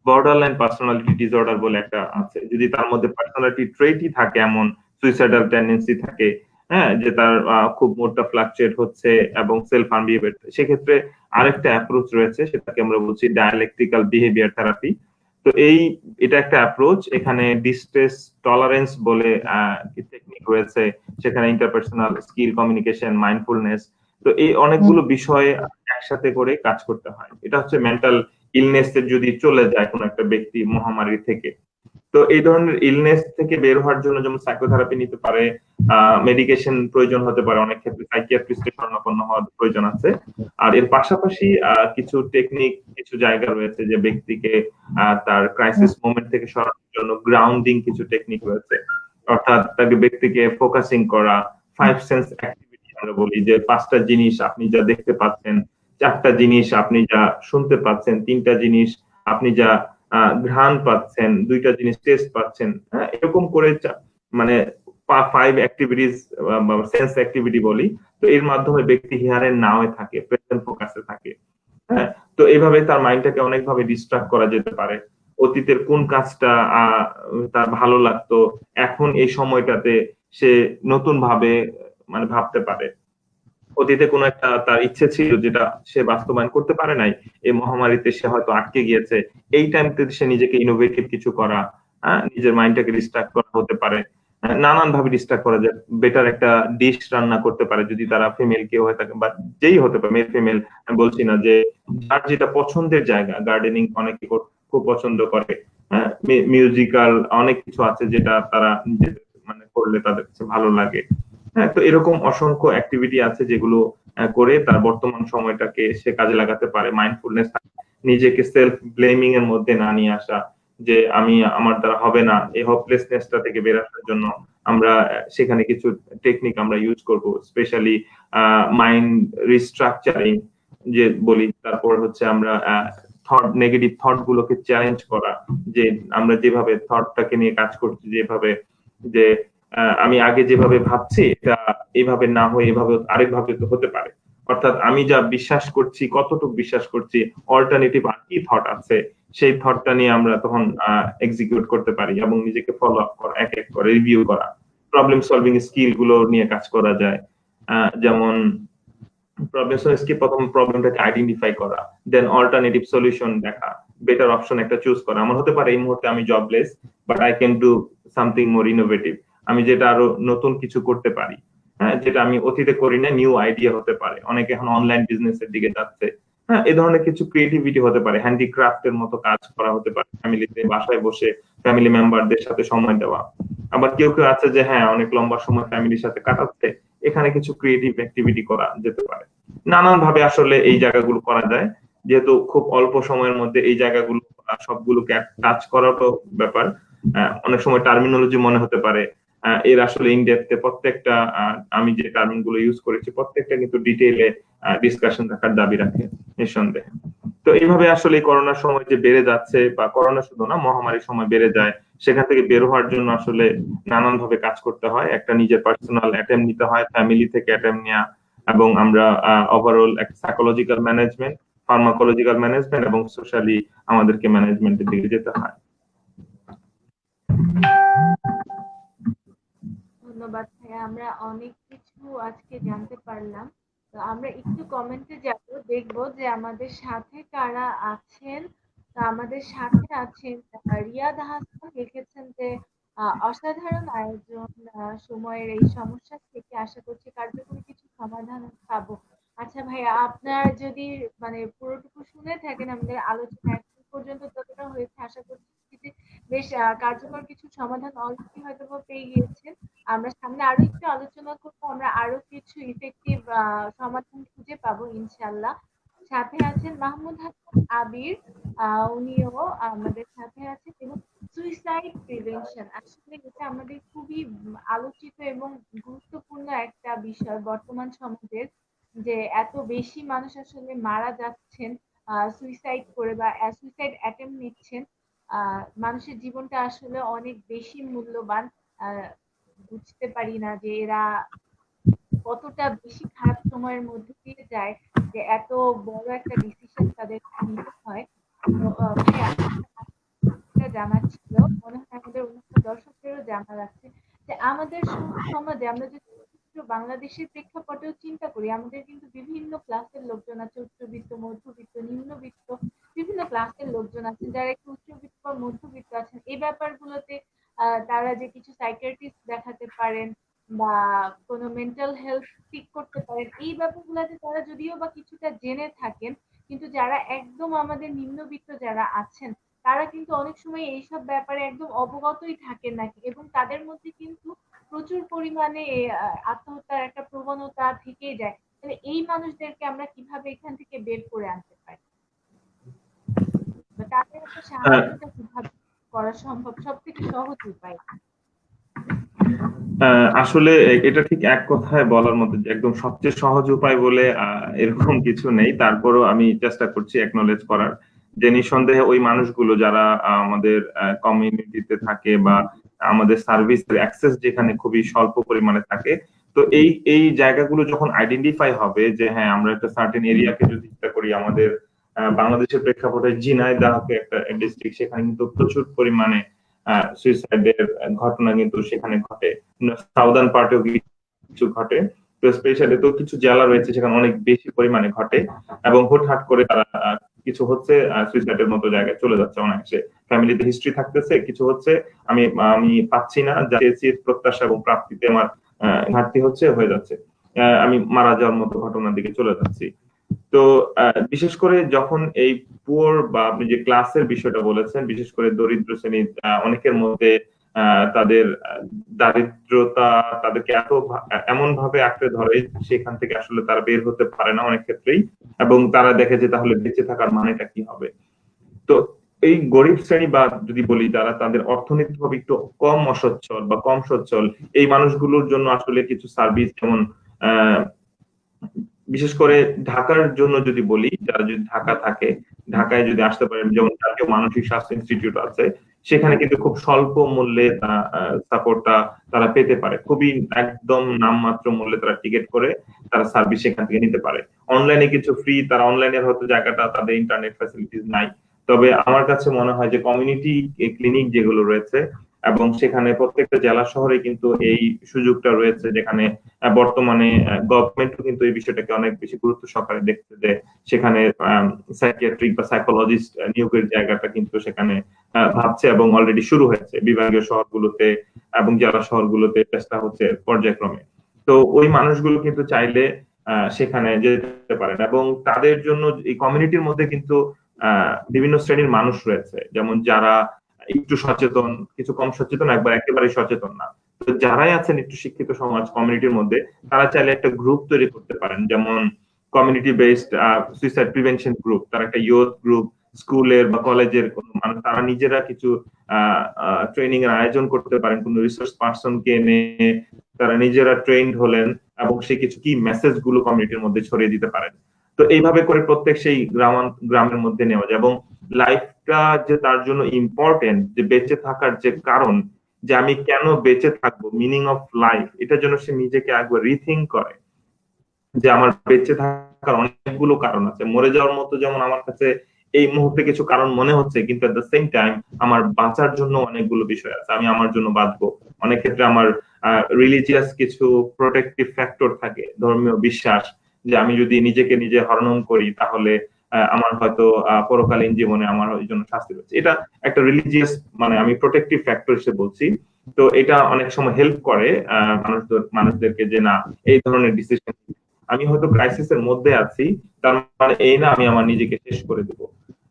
বর্ডারলাইন পার্সোনালিটি ডিসঅর্ডার বলে একটা আছে, যদি তার মধ্যে পার্সোনালিটি ট্রেটই থাকে, এমন সুইসাইডাল টেন্ডেন্সি থাকে, হ্যাঁ, যে তার খুব মুডটা ফ্লাকচুয়েট হচ্ছে এবং সেলফ হার্ম বিহেভিয়ার, সেক্ষেত্রে আরেকটা অ্যাপ্রোচ রয়েছে, সেটাকে আমরা বলছি ডায়ালেকট্রিক্যাল বিহেভিয়ার থেরাপি। তো এটা একটা অ্যাপ্রোচ। এখানে ডিস্ট্রেস টলারেন্স বলে টেকনিক রয়েছে, সেখানে ইন্টারপার্সোনাল স্কিল, কমিউনিকেশন, মাইন্ডফুলনেস, তো এই অনেকগুলো বিষয়ে একসাথে করে কাজ করতে হয়। এটা হচ্ছে মেন্টাল ইলনেস এর যদি চলে যায় কোনো একটা ব্যক্তি মহামারী থেকে, তো এই ধরনের ইলনেস থেকে বের হওয়ার জন্য যেমন সাইকোথেরাপি নিতে পারে, মেডিকেশন প্রয়োজন হতে পারে, অনেক ক্ষেত্রে সাইকিয়াট্রিস্টের শরণাপন্ন হওয়ার প্রয়োজন আছে। আর এর পাশাপাশি কিছু টেকনিক, কিছু জায়গা রয়েছে যে ব্যক্তিকে তার ক্রাইসিস মোমেন্ট থেকে সরানোর জন্য গ্রাউন্ডিং কিছু টেকনিক রয়েছে, অর্থাৎ তাকে ব্যক্তিকে ফোকাসিং করা, ফাইভ সেন্স অ্যাক্টিভিটি আমরা বলি, যে পাঁচটা জিনিস আপনি যা দেখতে পাচ্ছেন, চারটা জিনিস আপনি যা শুনতে পাচ্ছেন, তিনটা জিনিস আপনি যা ঘ্রাণ পাচ্ছেন, দুইটা জিনিস টেস্ট পাচ্ছেন, এরকম করে মানে ফাইভ অ্যাক্টিভিটিস বা সেন্স অ্যাক্টিভিটি বলি। তো এর মাধ্যমে ব্যক্তি হিয়ার এন্ড নাও এ থাকে, প্রেজেন্ট ফোকাসে থাকে। হ্যাঁ, তো এইভাবে তার মাইন্ডটাকে অনেকভাবে ডিস্ট্রাক্ট করা যেতে পারে। অতীতের কোন কাজটা তার ভালো লাগতো, এখন এই সময়টাতে সে নতুন ভাবে মানে ভাবতে পারে। অতীতে কোনো একটা তার ইচ্ছে ছিল যেটা সে বাস্তবায়ন করতে পারে নাই, এই মহামারীতে সে হয়তো আটকে গিয়েছে, এই টাইমতে সে নিজেকে ইনোভেটিভ কিছু করা, নিজের মাইন্ডটাকে ডিস্ট্রাক্ট করা হতে পারে, নানান ভাবে ডিস্ট্রাক্ট করা যায়। বেটার একটা ডিশ রান্না করতে পারে যদি তারা ফিমেল কেউ হয়ে থাকে, বা যেই হতে পারে, মেল ফিমেল আমি বলছি না, যে যার যেটা পছন্দের জায়গা, গার্ডেনিং অনেকে খুব পছন্দ করে, হ্যাঁ, মিউজিক্যাল অনেক কিছু আছে যেটা তারা নিজেদের মানে করলে তাদের কাছে ভালো লাগে। হ্যাঁ, তো এরকম অসংখ্য অ্যাক্টিভিটি আছে যেগুলো করে তার বর্তমান সময়টাকে সে কাজে লাগাতে পারে। মাইন্ডফুলনেস, নিজেকে সেলফ ব্লেমিং এর মধ্যে না নিয়ে আসা, যে আমার দ্বারা হবে না, এই হোপলেসনেসটা থেকে বের আসার জন্য আমরা সেখানে কিছু টেকনিক আমরা ইউজ করব, স্পেশালি মাইন্ড রিস্ট্রাকচারিং যে বলি। তারপর হচ্ছে আমরা নেগেটিভ থট গুলোকে চ্যালেঞ্জ করা, যে আমরা যেভাবে থটটাকে নিয়ে কাজ করছি, যেভাবে যে আমি আগে যেভাবে ভাবছি এটা এইভাবে না হয়ে এভাবে আরেকভাবে তো হতে পারে। অর্থাৎ আমি যা বিশ্বাস করছি, কতটুকু বিশ্বাস করছি, অল্টারনেটিভ আর কি থট আছে, সেই থটটা নিয়ে আমরা তখন এক্সিকিউট করতে পারি এবং নিজেকে ফলো আপ করা, এক এক করে রিভিউ করা, প্রবলেম সলভিং স্কিল গুলো নিয়ে কাজ করা যায়। যেমন প্রবলেম সলভিং, প্রথম প্রবলেমটাকে আইডেন্টিফাই করা, দেন অল্টারনেটিভ সলিউশন দেখা, বেটার অপশন একটা চুজ করা। আমার হতে পারে এই মুহূর্তে আমি jobless, but I can do something more innovative, আমি যেটা আরো নতুন কিছু করতে পারি, হ্যাঁ, যেটা আমি অতীতে করি না, নিউ আইডিয়া হতে পারে। অনেকে এখন অনলাইন বিজনেস এর দিকে যাচ্ছে, হ্যাঁ, এই ধরনের কিছু ক্রিয়েটিভিটি হতে পারে, হ্যান্ডিক্রাফটের মতো কাজ করা হতে পারে, ফ্যামিলিতে বাসায় বসে ফ্যামিলি মেম্বারদের সাথে সময় দেওয়া। আবার কেউ কেউ আছে যে হ্যাঁ, অনেক লম্বা সময় ফ্যামিলির সাথে কাটাচ্ছে, এখানে কিছু ক্রিয়েটিভ অ্যাক্টিভিটি করা যেতে পারে। নানান ভাবে আসলে এই জায়গাগুলো করা যায়, যেহেতু খুব অল্প সময়ের মধ্যে এই জায়গাগুলো সবগুলোকে টাচ করারও ব্যাপার। অনেক সময় টার্মিনোলজি মনে হতে পারে, এর আসলে ইনডেপথে প্রত্যেকটা আমি যে টার্ম গুলো ইউজ করেছি প্রত্যেকটা কিন্তু ডিটেইলে ডিসকাশন রাখার দাবি রাখে নিঃসন্দেহে। তো এইভাবে আসলে করোনার সময় যে বেড়ে যাচ্ছে, বা করোনা শুধু না, মহামারীর সময় বেড়ে যায়, সেখান থেকে বের হওয়ার জন্য আসলে নানান ভাবে কাজ করতে হয়। একটা নিজের পার্সোনাল অ্যাটেম্প নিতে হয়, ফ্যামিলি থেকে অ্যাটেম্প নেওয়া, এবং আমরা ওভারঅল একটা সাইকোলজিক্যাল ম্যানেজমেন্ট, ফার্মাকোলজিক্যাল ম্যানেজমেন্ট এবং সোশ্যালি আমাদেরকে ম্যানেজমেন্টের দিকে যেতে হয়। ধন্যবাদ ভাইয়া, আমরা অনেক কিছু আজকে জানতে পারলাম। তো আমরা একটু কমেন্টে যাব, দেখবো যে আমাদের সাথে কারা আছেন। তো আমাদের সাথে আছেন রিয়াদ হাসান, লিখেছেন যে অসাধারণ আয়োজন, সময়ের এই সমস্যা থেকে আশা করছি কার্যকরী কিছু সমাধান পাবো। আচ্ছা ভাইয়া, আপনার যদি মানে পুরোটুকু শুনে থাকেন আমাদের আলোচনা এখন পর্যন্ত যতটা হয়েছে, আশা করছি যে বেশ কার্যকর কিছু সমাধান অলরেডি হয়তো বা পেয়ে গিয়েছেন। আমরা সামনে আরো একটু আলোচনা করবো, আমরা আরো কিছু ইফেক্টিভ সমাধান খুঁজে পাবো ইনশাল্লাহ। সাথে আছেন মাহমুদ হাসান আবির, উনিও আমাদের সাথে আছেন। এবং সুইসাইড প্রিভেনশন, আসলে এটা আমাদের খুবই আলোচিত এবং গুরুত্বপূর্ণ একটা বিষয় বর্তমান সমাজের, যে এত বেশি মানুষ আসলে মারা যাচ্ছেন সুইসাইড করে বা সুইসাইড অ্যাটেম্প নিচ্ছেন। মানুষের জীবনটা আসলে অনেক বেশি মূল্যবান। আহ বুঝতে পারি না যে এরা কতটা বেশি খারাপ সময়ের মধ্যে দিয়ে যায়, যে এত বড় একটা ডিসিশন তাদের নিতে হয়। তো ভাইয়া, এটা জানার ছিল, মনে হয় আমাদের অন্যান্য দর্শকদেরও জানা আছে, যে আমাদের সমাজে আমরা যদি শুধুমাত্র বাংলাদেশের প্রেক্ষাপটেও চিন্তা করি, আমাদের কিন্তু বিভিন্ন ক্লাসের লোকজন আছে, উচ্চবিত্ত, মধ্যবিত্ত, নিম্নবিত্ত, বিভিন্ন ক্লাসের লোকজন আছেন যারা একটু উচ্চবিত্ত বা মধ্যবিত্ত আছেন। এই ব্যাপারগুলোতে তারা যে কিছু সাইকিয়াট্রিস্ট দেখাতে পারেন বা কোনো মেন্টাল হেলথ ঠিক করতে পারেন, এই ব্যাপারগুলোতে তারা যদিও বা কিছুটা জেনে থাকেন, কিন্তু যারা একদম আমাদের নিম্নবিত্ত যারা আছেন তারা কিন্তু অনেক সময় এইসব ব্যাপারে একদম অবগতই থাকেন না, এবং তাদের মধ্যে কিন্তু প্রচুর পরিমাণে আত্মহত্যার একটা প্রবণতা থেকেই যায়। তাহলে এই মানুষদেরকে আমরা কিভাবে এখান থেকে বের করে আনতে পারি, বা তাদের একটা আহ, সাহায্যটা কিভাবে করা সম্ভব, সব থেকে সহজ উপায়? আসলে এটা ঠিক এক কথায় বলার মতো যে একদম সবচেয়ে সহজ উপায় বলে এরকম কিছু নেই। তারপরও আমি চেষ্টা করছি একনলেজ করার যে নিঃসন্দেহে ওই মানুষগুলো যারা আমাদের কমিউনিটিতে থাকে বা আমাদের সার্ভিসের অ্যাক্সেস যেখানে খুবই স্বল্প পরিমাণে থাকে, তো এই জায়গাগুলো যখন আইডেন্টিফাই হবে যে হ্যাঁ আমরা একটা সার্টেন এরিয়াকে যদি চিন্তা করি, আমাদের বাংলাদেশের প্রেক্ষাপটে ঝিনাইদহকে একটা ডিস্ট্রিক্ট, সেখানে কিন্তু প্রচুর পরিমাণে সুইসাইডের ঘটনা কিন্তু সেখানে ঘটে, সাউদার্ন পার্টেও কিছু ঘটে, তো স্পেশালি তো কিছু জেলা রয়েছে সেখানে অনেক বেশি পরিমাণে ঘটে, এবং হুটহাট করে তারা কিছু হচ্ছে সুইসাইডের মতো জায়গায় চলে যাচ্ছে, অনায়াসে ফ্যামিলিতে হিস্ট্রি থাকতেছে, কিছু হচ্ছে আমি আমি পাচ্ছি না, যা চেয়েছি প্রত্যাশা এবং প্রাপ্তিতে আমার ঘাটতি হচ্ছে, হয়ে যাচ্ছে, আমি মারা যাওয়ার মতো ঘটনার দিকে চলে যাচ্ছি। তো বিশেষ করে যখন এই পুয়ার বা আপনি যে ক্লাসের বিষয়টা বলেছেন, বিশেষ করে দরিদ্র শ্রেণীর অনেকের মধ্যে তাদের দারিদ্রতা তাদেরকে এমন ভাবে আঁকড়ে ধরে সেখান থেকে আসলে তারা বের হতে পারে না অনেক ক্ষেত্রেই, এবং তারা দেখে যে তাহলে বেঁচে থাকার মানেটা কি হবে। তো এই গরিব শ্রেণী বা যদি বলি যারা তাদের অর্থনৈতিকভাবে একটু কম অসচ্ছল বা কম সচ্ছল, এই মানুষগুলোর জন্য আসলে কিছু সার্ভিস, যেমন আহ বিশেষ করে ঢাকার জন্য যদি বলি, যারা যদি ঢাকা থাকে, ঢাকায় যদি আসতে পারেন, যেমন জাতীয় মানসিক স্বাস্থ্য ইনস্টিটিউট আছে, সেখানে কিন্তু খুব স্বল্প মূল্যে সাপোর্টটা তারা পেতে পারে, খুবই একদম নামমাত্র মূল্যে তারা টিকিট করে তারা সার্ভিস সেখান থেকে নিতে পারে। অনলাইনে কিছু ফ্রি, তারা অনলাইনের হয়তো জায়গাটা, তাদের ইন্টারনেট ফ্যাসিলিটিস নাই, তবে আমার কাছে মনে হয় যে কমিউনিটি ক্লিনিক যেগুলো রয়েছে, এবং সেখানে প্রত্যেকটা জেলা শহরে কিন্তু এই সুযোগটা রয়েছে, যেখানে বর্তমানে গভর্নমেন্টও কিন্তু এই বিষয়টাকে অনেক বেশি গুরুত্ব সহকারে দেখছে, যে সেখানে সাইকিয়াট্রিক বা সাইকোলজিস্ট নিয়োগের জায়গাটা কিন্তু সেখানে ভাবছে, এবং অলরেডি শুরু হয়েছে বিভাগীয় শহরগুলোতে এবং জেলা শহরগুলোতে, চেষ্টা হচ্ছে পর্যায়ক্রমে। তো ওই মানুষগুলো কিন্তু চাইলে সেখানে যেতে পারেন, এবং তাদের জন্য এই কমিউনিটির মধ্যে কিন্তু বিভিন্ন শ্রেণীর মানুষ রয়েছে, যেমন যারা একটু সচেতন, কিছু কম সচেতন, একবার একেবারে সচেতন না। তো যারাই আছেন একটু শিক্ষিত সমাজ কমিউনিটির মধ্যে, তারা চাইলে একটা গ্রুপ তৈরি করতে পারেন, যেমন community based suicide prevention group, তারা একটা ইয়ুথ গ্রুপ, স্কুলের বা কলেজের কোন মানুষ, তারা নিজেরা কিছু ট্রেনিং এর আয়োজন করতে পারেন, কোন রিসোর্স পার্সন কে এনে তারা নিজেরা ট্রেন্ড হলেন, এবং সে কিছু কি মেসেজ গুলো কমিউনিটির মধ্যে ছড়িয়ে দিতে পারেন। তো এইভাবে করে প্রত্যেক সেই গ্রামের মধ্যে নেওয়া যায়, এবং লাইফটা যে তার জন্য ইম্পর্টেন্ট, যে বেঁচে থাকার যে কারণ, যে আমি কেন বেঁচে থাকবো, মিনিং অফ লাইফ, এটার জন্য সে নিজেকে একবার রিথিঙ্ক করে, যে আমার বেঁচে থাকার অনেকগুলো কারণ আছে, মরে যাওয়ার মতো যেমন আমার কাছে এই মুহূর্তে কিছু কারণ মনে হচ্ছে, কিন্তু এট দ্য সেম টাইম আমার বাঁচার জন্য অনেকগুলো বিষয় আছে, আমি আমার জন্য বাঁচবো। অনেক ক্ষেত্রে আমার রিলিজিয়াস কিছু প্রোটেক্টিভ ফ্যাক্টর থাকে, ধর্মীয় বিশ্বাস, যে আমি যদি নিজেকে নিজে হরণম করি তাহলে আমার হয়তো পরকালীন জীবনে আমার ওই জন্য শাস্তি রয়েছে, এটা একটা রিলিজিয়াস, মানে আমি প্রোটেক্টিভ ফ্যাক্টর হিসেবে বলছি। তো এটা অনেক সময় হেল্প করে মানুষদেরকে, যে না, এই ধরনের ডিসিশন, আমি হয়তো ক্রাইসিসের মধ্যে আছি, তার মানে এই না আমি আমার নিজেকে শেষ করে দেব।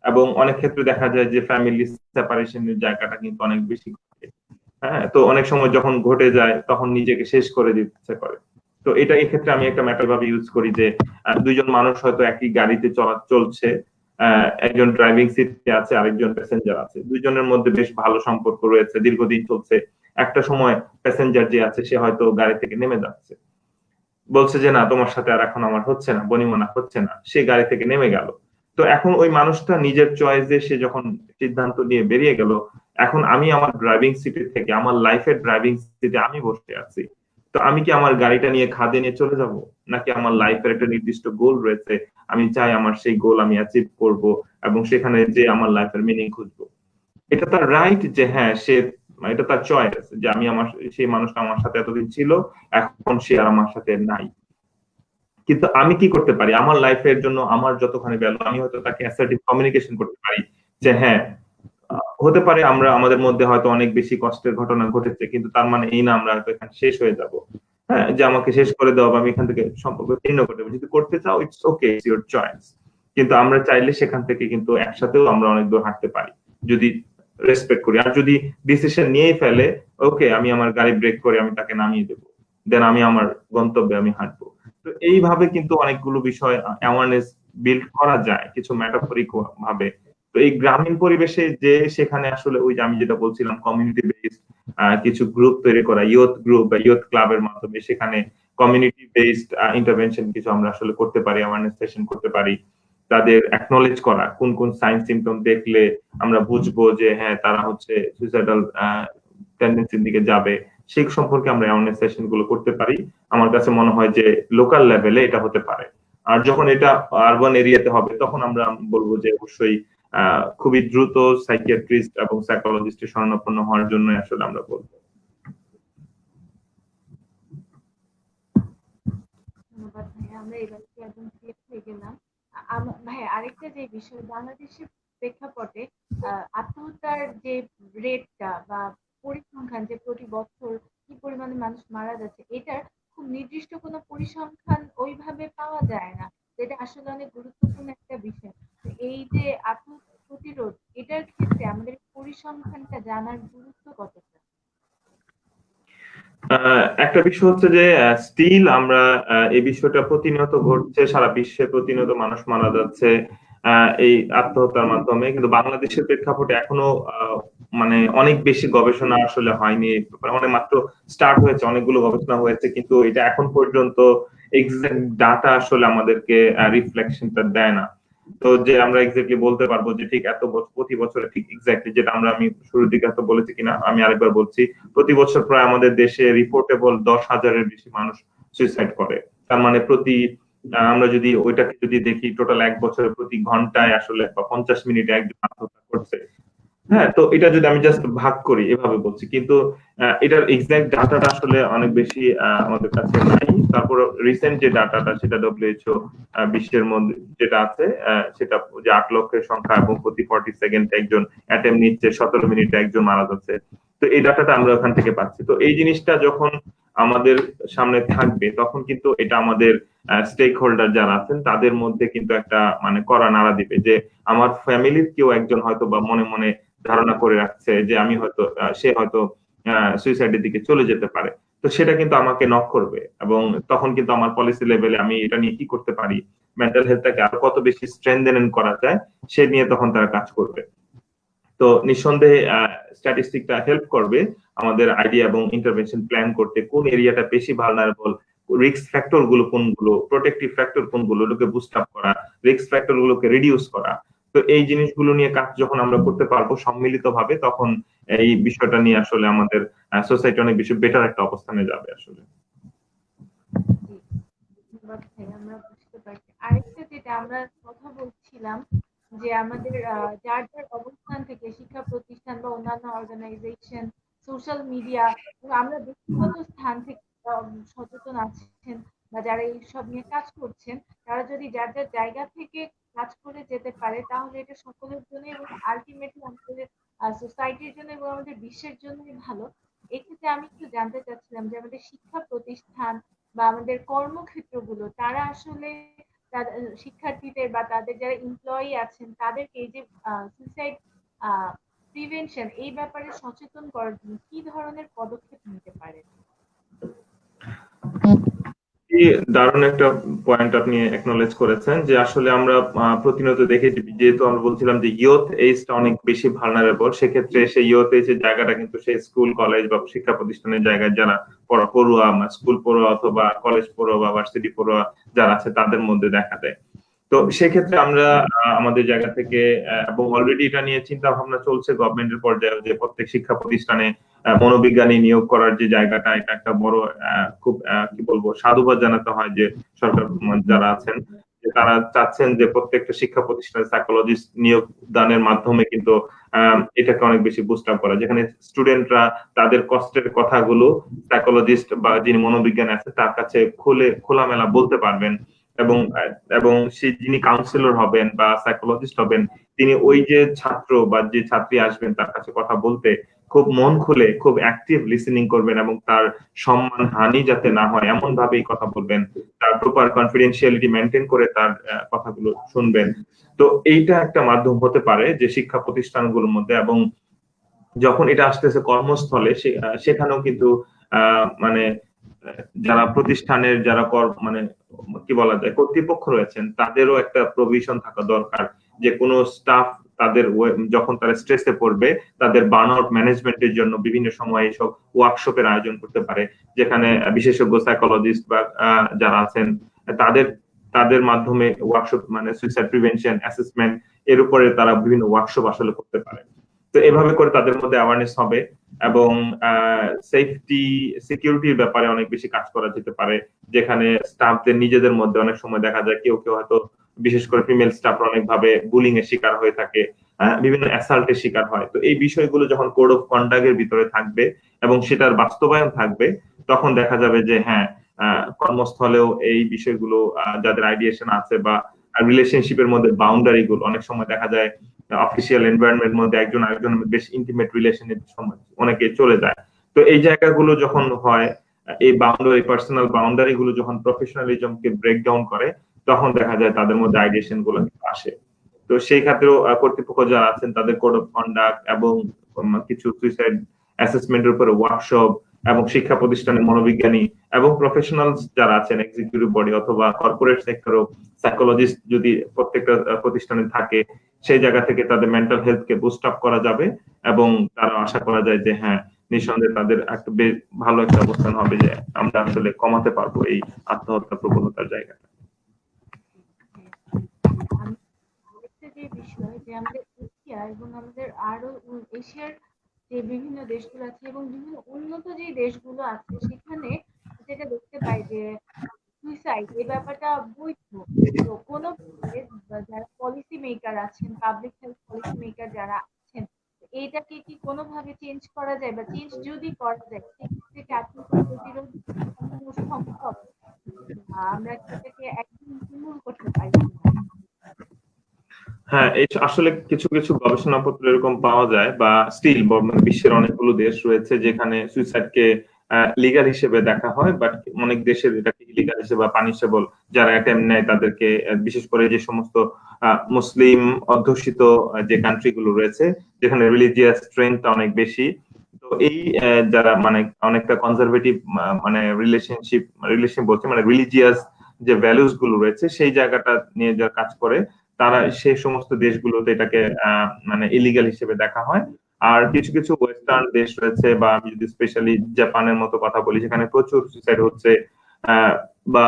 এবং অনেক ক্ষেত্রে দেখা যায় যে ফ্যামিলি সেপারেশনের জায়গাটা কিন্তু অনেক বেশি ঘটে। হ্যাঁ, তো অনেক সময় যখন ঘটে যায় তখন নিজেকে শেষ করে দিতে ইচ্ছে করে। তো এটা এক্ষেত্রে আমি একটা ম্যাটার ভাবে ইউজ করি, যে দুইজন মানুষ হয়তো একই গাড়িতে চলছে, একজন ড্রাইভিং সিটে আছে, আরেকজন প্যাসেঞ্জার আছে, দুইজনের মধ্যে বেশ ভালো সম্পর্ক রয়েছে, দীর্ঘদিন চলছে। একটা সময় প্যাসেঞ্জার যে আছে সে হয়তো গাড়ি থেকে নেমে যাচ্ছে, বলছে যে না, তোমার সাথে আর এখন আমার হচ্ছে না, বনিমনা হচ্ছে না, সে গাড়ি থেকে নেমে গেল। তো এখন ওই মানুষটা নিজের চয়েসে সে যখন সিদ্ধান্ত নিয়ে বেরিয়ে গেল, এখন আমি আমার ড্রাইভিং সিটে থেকে, আমার লাইফের ড্রাইভিং সিটে আমি বসে আছি, তো আমি কি আমার গাড়িটা নিয়ে খাদে নিয়ে চলে যাব, নাকি আমার লাইফের একটা নির্দিষ্ট গোল রয়েছে, আমি চাই আমার সেই গোল আমি অ্যাচিভ করব, এবং সেখানে যে আমার লাইফের মিনিং খুঁজবো। এটা তার রাইট যে হ্যাঁ, সে মানে এটা তার চয়েস যে আমি আমার সেই মানুষটা আমার সাথে এতদিন ছিল, এখন সে আর আমার সাথে নাই। কিন্তু আমি কি করতে পারি আমার লাইফের জন্য, আমার যতখানি ভ্যালু, আমি হয়তো তাকে অ্যাসার্টিভ কমিউনিকেশন করতে পারি যে হ্যাঁ, হতে পারে আমরা আমাদের মধ্যে হয়তো অনেক বেশি কষ্টের ঘটনা ঘটেছে, কিন্তু তার মানে এই না আমরা হয়তো এখানে শেষ হয়ে যাব। হ্যাঁ, যে আমাকে শেষ করে দাও বা আমি এখান থেকে সম্পর্ক ছিন্ন করে দেবো। যদি করতে চাও it's okay, it's your choice. কিন্তু আমরা চাইলে সেখান থেকে কিন্তু একসাথেও আমরা অনেক দূর হাঁটতে পারি যদি রেসপেক্ট করি। আর যদি ডিসিশন নিয়েই ফেলে ওকে আমি আমার গাড়ি ব্রেক করে আমি তাকে নামিয়ে দেবো, দেন আমি আমার গন্তব্যে আমি হাঁটবো। তো এইভাবে কিন্তু অনেকগুলো বিষয় অ্যাওয়ারনেস বিল্ড করা যায় কিছু ম্যাটাফরিক ভাবে। তো এই গ্রামীণ পরিবেশে যে সেখানে আসলে ওই যে আমি যেটা বলছিলাম কমিউনিটি বেসড কিছু গ্রুপ তৈরি করা, ইয়ুথ গ্রুপ বা ইয়ুথ ক্লাবের মাধ্যমে সেখানে কমিউনিটি বেসড ইন্টারভেনশন কিছু আমরা আসলে করতে পারি, অ্যাওয়ারনেস সেশন করতে পারি। তাদের অ্যাকনলেজ করা কোন কোন সাইন সিমটম দেখলে আমরা বুঝবো যে হ্যাঁ তারা হচ্ছে সুইসাইডাল টেন্ডেন্সির দিকে যাবে, সেই সম্পর্কে আমরা অ্যাওয়ারনেস সেশন গুলো করতে পারি। আমার কাছে মনে হয় যে লোকাল লেভেলে এটা হতে পারে। আর যখন এটা আরবান এরিয়াতে হবে তখন আমরা বলবো যে অবশ্যই খুবই দ্রুত সাইকিয়াট্রিস্ট এবং সাইকোলজিস্টের শরণাপন্ন হওয়ার জন্য আসলে আমরা বলবো। ধন্যবাদ ভাইয়া, আমরা এবার কি একদম ক্লিয়ার হয়ে গেলাম। ভাইয়া আরেকটা যে বিষয়, বাংলাদেশের প্রেক্ষাপটে আত্মহত্যার যে রেটটা বা পরিসংখ্যান, যে প্রতি বছর কি পরিমাণে মানুষ মারা যাচ্ছে, এটার খুব নির্দিষ্ট কোনো পরিসংখ্যান ওইভাবে পাওয়া যায় না, যেটা আসলে অনেক গুরুত্বপূর্ণ একটা বিষয়। তো এই যে আত্মহত্যা প্রতিরোধ, এটার ক্ষেত্রে আমাদের পরিসংখ্যানটা জানার গুরুত্ব কতটা? একটা বিষয় হচ্ছে যে স্টিল আমরা এই বিষয়টা প্রতিনিয়ত ঘটছে সারা বিশ্বে, প্রতিনিয়ত মানুষ মারা যাচ্ছে এই আত্মহত্যার মাধ্যমে, কিন্তু বাংলাদেশের প্রেক্ষাপটে এখনো মানে অনেক বেশি গবেষণা আসলে হয়নি, মানে মাত্র স্টার্ট হয়েছে, অনেকগুলো গবেষণা হয়েছে কিন্তু এটা এখন পর্যন্ত এক্সাক্ট ডাটা আসলে আমাদেরকে রিফ্লেকশনটা দেয় না। তো যে আমরা এক্স্যাক্টলি বলতে পারবো যে ঠিক এত বছর প্রতি বছরে ঠিক এক্স্যাক্টলি যেটা আমি শুরুর দিকে হয়তো বলেছি কিনা, আমি আরেকবার বলছি, প্রতি বছর প্রায় আমাদের দেশে রিপোর্টেবল 10,000-এর বেশি মানুষ সুইসাইড করে। তার মানে প্রতি আমরা যদি ওইটাকে যদি দেখি টোটাল এক বছরে প্রতি ঘন্টায় আসলে বা 50 মিনিটে একজন আত্মহত্যা করছে। হ্যাঁ, তো এটা যদি আমি জাস্ট ভাগ করি এভাবে বলছি, কিন্তু এটার এক্সাক্ট ডাটাটা আসলে অনেক বেশি আমাদের কাছে নাই। তারপর রিসেন্ট যে ডাটাটা সেটা ডব্লিউএইচও বিশ্বের মধ্যে যেটা আছে সেটা যে 8 লক্ষের সংখ্যা এবং প্রতি 40 সেকেন্ডে একজন অ্যাটেম্প নিচ্ছে, 17 মিনিটে একজন মারা যাচ্ছে। তো এই ডাটাটা আমরা ওখান থেকে পাচ্ছি। তো এই জিনিসটা যখন আমাদের সামনে থাকবে তখন কিন্তু এটা আমাদের স্টেক হোল্ডার যারা আছেন তাদের মধ্যে কিন্তু একটা মানে কড়া নাড়া দিবে যে আমার ফ্যামিলির কেউ একজন হয়তো বা মনে মনে ধারণা করে রাখছে যে আমি হয়তো সে হয়তো সুইসাইডের দিকে চলে যেতে পারে। তো সেটা কিন্তু আমাকে নক করবে এবং তখন কিন্তু আমার পলিসি লেভেলে আমি এটা নিয়ে কি করতে পারি, মেন্টাল হেলথটাকে আরো কত বেশি স্ট্রেংথেন করা যায় সে নিয়ে তখন তারা কাজ করবে। তো নিঃসন্দেহে স্ট্যাটিস্টিকটা হেল্প করবে আমাদের আইডিয়া এবং ইন্টারভেনশন প্ল্যান করতে, কোন এরিয়াটা বেশি ভালনারেবল, রিস্ক ফ্যাক্টর গুলো কোনগুলো, প্রোটেক্টিভ ফ্যাক্টর কোনগুলো, ওগুলোকে বুস্ট আপ করা, রিস্ক ফ্যাক্টর গুলোকে রিডিউস করা। তো এই জিনিসগুলো নিয়ে কাজ যখন আমরা করতে পারবো সম্মিলিতভাবে তখন এই বিষয়টা নিয়ে আসলে আমাদের সোসাইটি অনেক বেশি বেটার একটা অবস্থানে যাবে আসলে। জি, ধন্যবাদ ভাইয়া, আমরা বুঝতে পারছি। আরেকটা যেটা আমরা কথা বলছিলাম যে আমাদের যার যার অবস্থান থেকে শিক্ষা প্রতিষ্ঠান বা অন্যান্য অর্গানাইজেশন, সোশ্যাল মিডিয়া, আমরা ব্যক্তিগত স্থান থেকে সচেতন আছেন বা যারা এইসব নিয়ে কাজ করছেন, তারা যদি যার যার জায়গা থেকে কাজ করে যেতে পারে তাহলে এটা সকলের জন্য এবং আলটিমেটলি আমাদের সোসাইটির জন্য এবং আমাদের বিশ্বের জন্যই ভালো। এক্ষেত্রে আমি একটু জানতে চাচ্ছিলাম যে আমাদের শিক্ষা প্রতিষ্ঠান বা আমাদের কর্মক্ষেত্রগুলো, তারা আসলে শিক্ষার্থীদের বা তাদের যারা এমপ্লয়ি আছেন তাদেরকে এই যে সুইসাইড প্রিভেনশন এই ব্যাপারে সচেতন করার জন্য কি ধরনের পদক্ষেপ নিতে পারে? দারুণ একটা পয়েন্ট আপনি একনলেজ করেছেন যে আসলে আমরা প্রতিনিয়ত দেখেছি, যেহেতু আমরা বলছিলাম যে ইয়ুথ এজটা অনেক বেশি ভালনারেবল, সেক্ষেত্রে সেই ইয়ুথ এজের জায়গাটা কিন্তু সেই স্কুল কলেজ বা শিক্ষা প্রতিষ্ঠানের জায়গায় যারা পড়ুয়া, স্কুল পড়ুয়া অথবা কলেজ পড়ুয়া বা ভার্সিটি পড়ুয়া যারা আছে তাদের মধ্যে দেখা দেয়। তো সেক্ষেত্রে আমরা আমাদের জায়গা থেকে এবং অলরেডি এটা নিয়ে চিন্তা ভাবনা চলছে গভর্নমেন্টের পর্যায়ে যে প্রত্যেক শিক্ষা প্রতিষ্ঠানে মনোবিজ্ঞানী নিয়োগ করার যে জায়গাটা, এটা একটা বড় খুব কি বলবো সাধুবাদ জানাতে হয় যে সরকার যারা আছেন যে তারা চাচ্ছেন যে প্রত্যেকটা শিক্ষা প্রতিষ্ঠানে সাইকোলজিস্ট নিয়োগ দানের মাধ্যমে কিন্তু এটাকে অনেক বেশি বুস্ট আপ করা, যেখানে স্টুডেন্টরা তাদের কষ্টের কথাগুলো সাইকোলজিস্ট বা যিনি মনোবিজ্ঞানী আছে তার কাছে খোলামেলা বলতে পারবেন, এবং এবং সেই যিনি কাউন্সিলর হবেন বা সাইকোলজিস্ট হবেন তিনি ওই যে ছাত্র বা যে ছাত্রী আসবেন তার কাছে কথা বলতে খুব মন খুলে খুব অ্যাক্টিভ লিসেনিং করবেন, এবং তার সম্মান হানি যাতে না হয় এমন ভাবেই কথা বলবেন, তার প্রপার কনফিডেন্সিয়ালিটি মেনটেন করে তার কথাগুলো শুনবেন। তো এইটা একটা মাধ্যম হতে পারে যে শিক্ষা প্রতিষ্ঠানগুলোর মধ্যে, এবং যখন এটা আসতেছে কর্মস্থলে সেখানেও কিন্তু মানে যারা প্রতিষ্ঠানের যারা মানে কি বলা যায় কর্তৃপক্ষ রয়েছেন তাদেরও একটা প্রভিশন থাকা দরকার, যে কোনো স্টাফ তাদের যখন তারা স্ট্রেসে পড়বে তাদের বার্ন আউট ম্যানেজমেন্টের জন্য বিভিন্ন সময় এইসব ওয়ার্কশপের আয়োজন করতে পারে, যেখানে বিশেষজ্ঞ সাইকোলজিস্ট বা যারা আছেন তাদের তাদের মাধ্যমে ওয়ার্কশপ মানে সুইসাইড প্রিভেনশন অ্যাসেসমেন্ট এর উপরে তারা বিভিন্ন ওয়ার্কশপ আসলে করতে পারে। তো এভাবে করে তাদের মধ্যে অ্যাওয়ারনেস হবে, এবং সেফটি সিকিউরিটির ব্যাপারে অনেক বেশি কাজ করা যেতে পারে, যেখানে স্টাফদের নিজেদের মধ্যে অনেক সময় দেখা যায় কেউ কেউ হয়তো বিশেষ করে ফিমেল স্টাফরা অনেকভাবে বুলিং এর শিকার হয়ে থাকে, বিভিন্ন অ্যাসাল্টের শিকার হয়। তো এই বিষয়গুলো যখন কোড অফ কন্ডাক্টের ভিতরে থাকবে এবং সেটার বাস্তবায়ন থাকবে তখন দেখা যাবে যে হ্যাঁ কর্মস্থলেও এই বিষয়গুলো যাদের আইডিয়েশন আছে বা রিলেশনশিপের মধ্যে বাউন্ডারি গুলো অনেক সময় দেখা যায় অফিসিয়াল এনভায়রনমেন্ট মধ্যে একজন আরেকজনের বেশ ইন্টিমেট রিলেশনের সময় অনেকে চলে যায়। তো এই জায়গাগুলো যখন হয় এই বাউন্ডারি পার্সোনাল বাউন্ডারি গুলো যখন প্রফেশনালিজমকে ব্রেক ডাউন করে তখন দেখা যায় তাদের মধ্যে আইডিয়েশন গুলো আসে। তো সেই ক্ষেত্রেও কর্তৃপক্ষ যারা আছেন তাদের কোড অফ কন্ডাক্ট এবং কিছু সুইসাইড অ্যাসেসমেন্টের উপরে ওয়ার্কশপ এবং শিক্ষা প্রতিষ্ঠানের মনোবিজ্ঞানী এবং প্রফেশনাল যারা আছেন এক্সিকিউটিভ বডি অথবা কর্পোরেট সেক্টরও সাইকোলজিস্ট যদি প্রত্যেকটা প্রতিষ্ঠানে থাকে সেই জায়গা থেকে তাদের মেন্টাল হেলথ কে বুস্ট আপ করা যাবে, এবং তারা আশা করা যায় যে হ্যাঁ নিঃসন্দেহে তাদের একটা বেশ ভালো একটা অবস্থান হবে যে আমরা আসলে কমাতে পারবো এই আত্মহত্যা প্রবণতার জায়গাটা। যে বিষয় যে আমাদের এশিয়া এবং আমাদের আরো এশিয়ার যে বিভিন্ন দেশগুলো আছে এবং বিভিন্ন উন্নত যে দেশগুলো আছে সেখানে যেটা দেখতে পাই যে সুইসাইড এই ব্যাপারটা বৈধ। তো কোনো যারা পলিসি মেকার আছেন পাবলিক হেলথ পলিসি মেকার যারা আছেন এইটাকে কি কোনোভাবে চেঞ্জ করা যায়, বা চেঞ্জ যদি করা যায় সেক্ষেত্রে কি আপনি কোনো প্রতিরোধ সম্ভব, আমরা কি এটাকে একদম নির্মূল করতে পারি কিনা? হ্যাঁ, এই আসলে কিছু কিছু গবেষণাপত্র এরকম পাওয়া যায়, বা স্টিল বিশ্বের অনেকগুলো দেশ রয়েছে যেখানে সুইসাইডকে লিগাল হিসেবে দেখা হয়, বাট অনেক দেশের এটাকে ইলিগাল হিসেবে বা পানিশেবল যারা অ্যাটেম্প নেয় তাদেরকে বিশেষ করে যে সমস্ত মুসলিম অধ্যুষিত যে কান্ট্রি গুলো রয়েছে যেখানে রিলিজিয়াস স্ট্রেংথ অনেক বেশি, তো এই যারা মানে অনেকটা কনজারভেটিভ মানে রিলেশন বলছে মানে রিলিজিয়াস যে ভ্যালুস গুলো রয়েছে সেই জায়গাটা নিয়ে যারা কাজ করে তারা সেই সমস্ত দেশগুলোতে এটাকে মানে ইলিগাল হিসেবে দেখা হয়। আর কিছু কিছু ওয়েস্টার্ন দেশ রয়েছে, বা আমি যদি স্পেশালি জাপানের মতো কথা বলি যেখানে প্রচুর সুইসাইড হচ্ছে, বা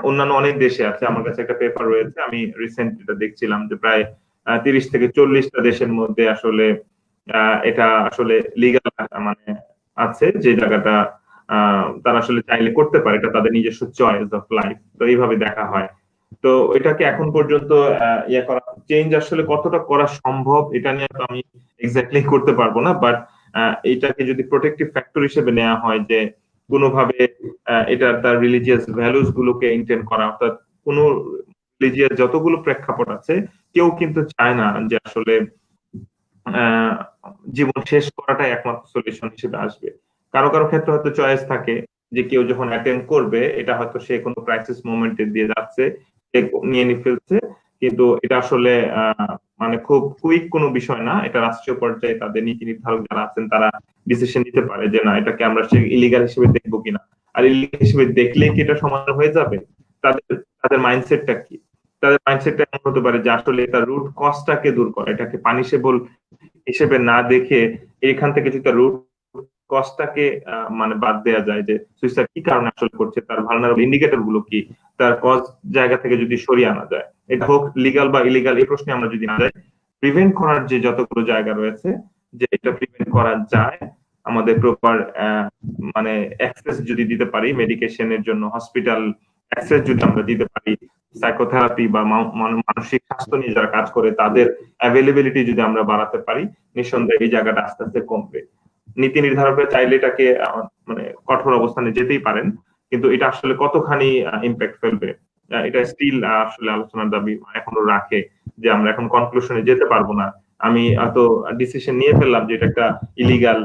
অন্যান্য অনেক দেশে আছে। আমার কাছে একটা পেপার রয়েছে, আমি রিসেন্ট এটা দেখছিলাম যে প্রায় 30 থেকে 40টা দেশের মধ্যে আসলে এটা আসলে লিগাল মানে আছে যে জায়গাটা তারা আসলে চাইলে করতে পারে, এটা তাদের নিজস্ব চয়েস অফ লাইফ। তো এইভাবে দেখা হয়। তো এটাকে এখন পর্যন্ত ইয়ে করা চেঞ্জ আসলে কতটা করা সম্ভব এটা নিয়ে তো আমি এক্স্যাক্টলি করতে পারবো না, বাট এটাকে যদি প্রোটেক্টিভ ফ্যাক্টর হিসেবে নেওয়া হয় যে কোনোভাবে এটা তার রিলিজিয়াস ভ্যালুস গুলোকে মেইনটেইন করা, অর্থাৎ কোন রিলিজিয়াস যতগুলো প্রেক্ষাপট আছে কেউ কিন্তু চায় না যে আসলে জীবন শেষ করাটাই একমাত্র সলিউশন হিসেবে আসবে। কারো কারো ক্ষেত্রে হয়তো চয়েস থাকে যে কেউ যখন অ্যাটেম্প করবে এটা হয়তো সে কোনো ক্রাইসিস মোমেন্টে দিয়ে যাচ্ছে, সে নিয়ে ফেলছে, কিন্তু এটা আসলে মানে খুব কুইক কোনো বিষয় না, এটা রাষ্ট্রীয় পর্যায়ে তাদের নীতি নির্ধারক যারা আছেন তারা ডিসিশন নিতে পারে যে না এটাকে আমরা সে ইলিগাল হিসেবে দেখবো কিনা। আর ইলিগাল হিসেবে দেখলে কি এটা সমাধান হয়ে যাবে? তাদের তাদের মাইন্ডসেটটা কি? তাদের মাইন্ডসেটটা এমন হতে পারে যে আসলে এটা রুট কজটাকে দূর করা, এটাকে পানিশেবল হিসেবে না দেখে এখান থেকে যদি রুট কজটাকে মানে বাদ দেওয়া যায় যে সুইসাইড কি কারণে আসলে করছে, তার ভালনারেবল ইন্ডিকেটর গুলো কি, তার কজ জায়গা থেকে যদি সরিয়ে আনা যায়, এটা হোক লিগাল বা ইলিগাল এই প্রশ্নে আমরা যদি না যাই, প্রিভেন্ট করার যে যতগুলো জায়গা রয়েছে যে এটা প্রিভেন্ট করা যায়, আমাদের প্রপার মানে অ্যাক্সেস যদি দিতে পারি মেডিকেশনের জন্য, হসপিটাল অ্যাক্সেস যদি আমরা দিতে পারি, সাইকোথেরাপি বা মানসিক স্বাস্থ্য নিয়ে যারা কাজ করে তাদের অ্যাভেলেবিলিটি যদি আমরা বাড়াতে পারি, নিঃসন্দেহে এই জায়গাটা আস্তে আস্তে কমবে। নীতি নির্ধারকরা চাইলে এটাকে মানে কঠোর অবস্থানে যেতেই পারেন, কিন্তু এটা আসলে কতখানি ইম্প্যাক্ট ফেলবে এটা স্টিল আসলে আলোচনার দাবি এখনো রাখে, যে আমরা এখন কনক্লুশনে যেতে পারবো না। আমি এত ডিসিশন নিয়ে ফেললাম যে এটা একটা ইলিগাল,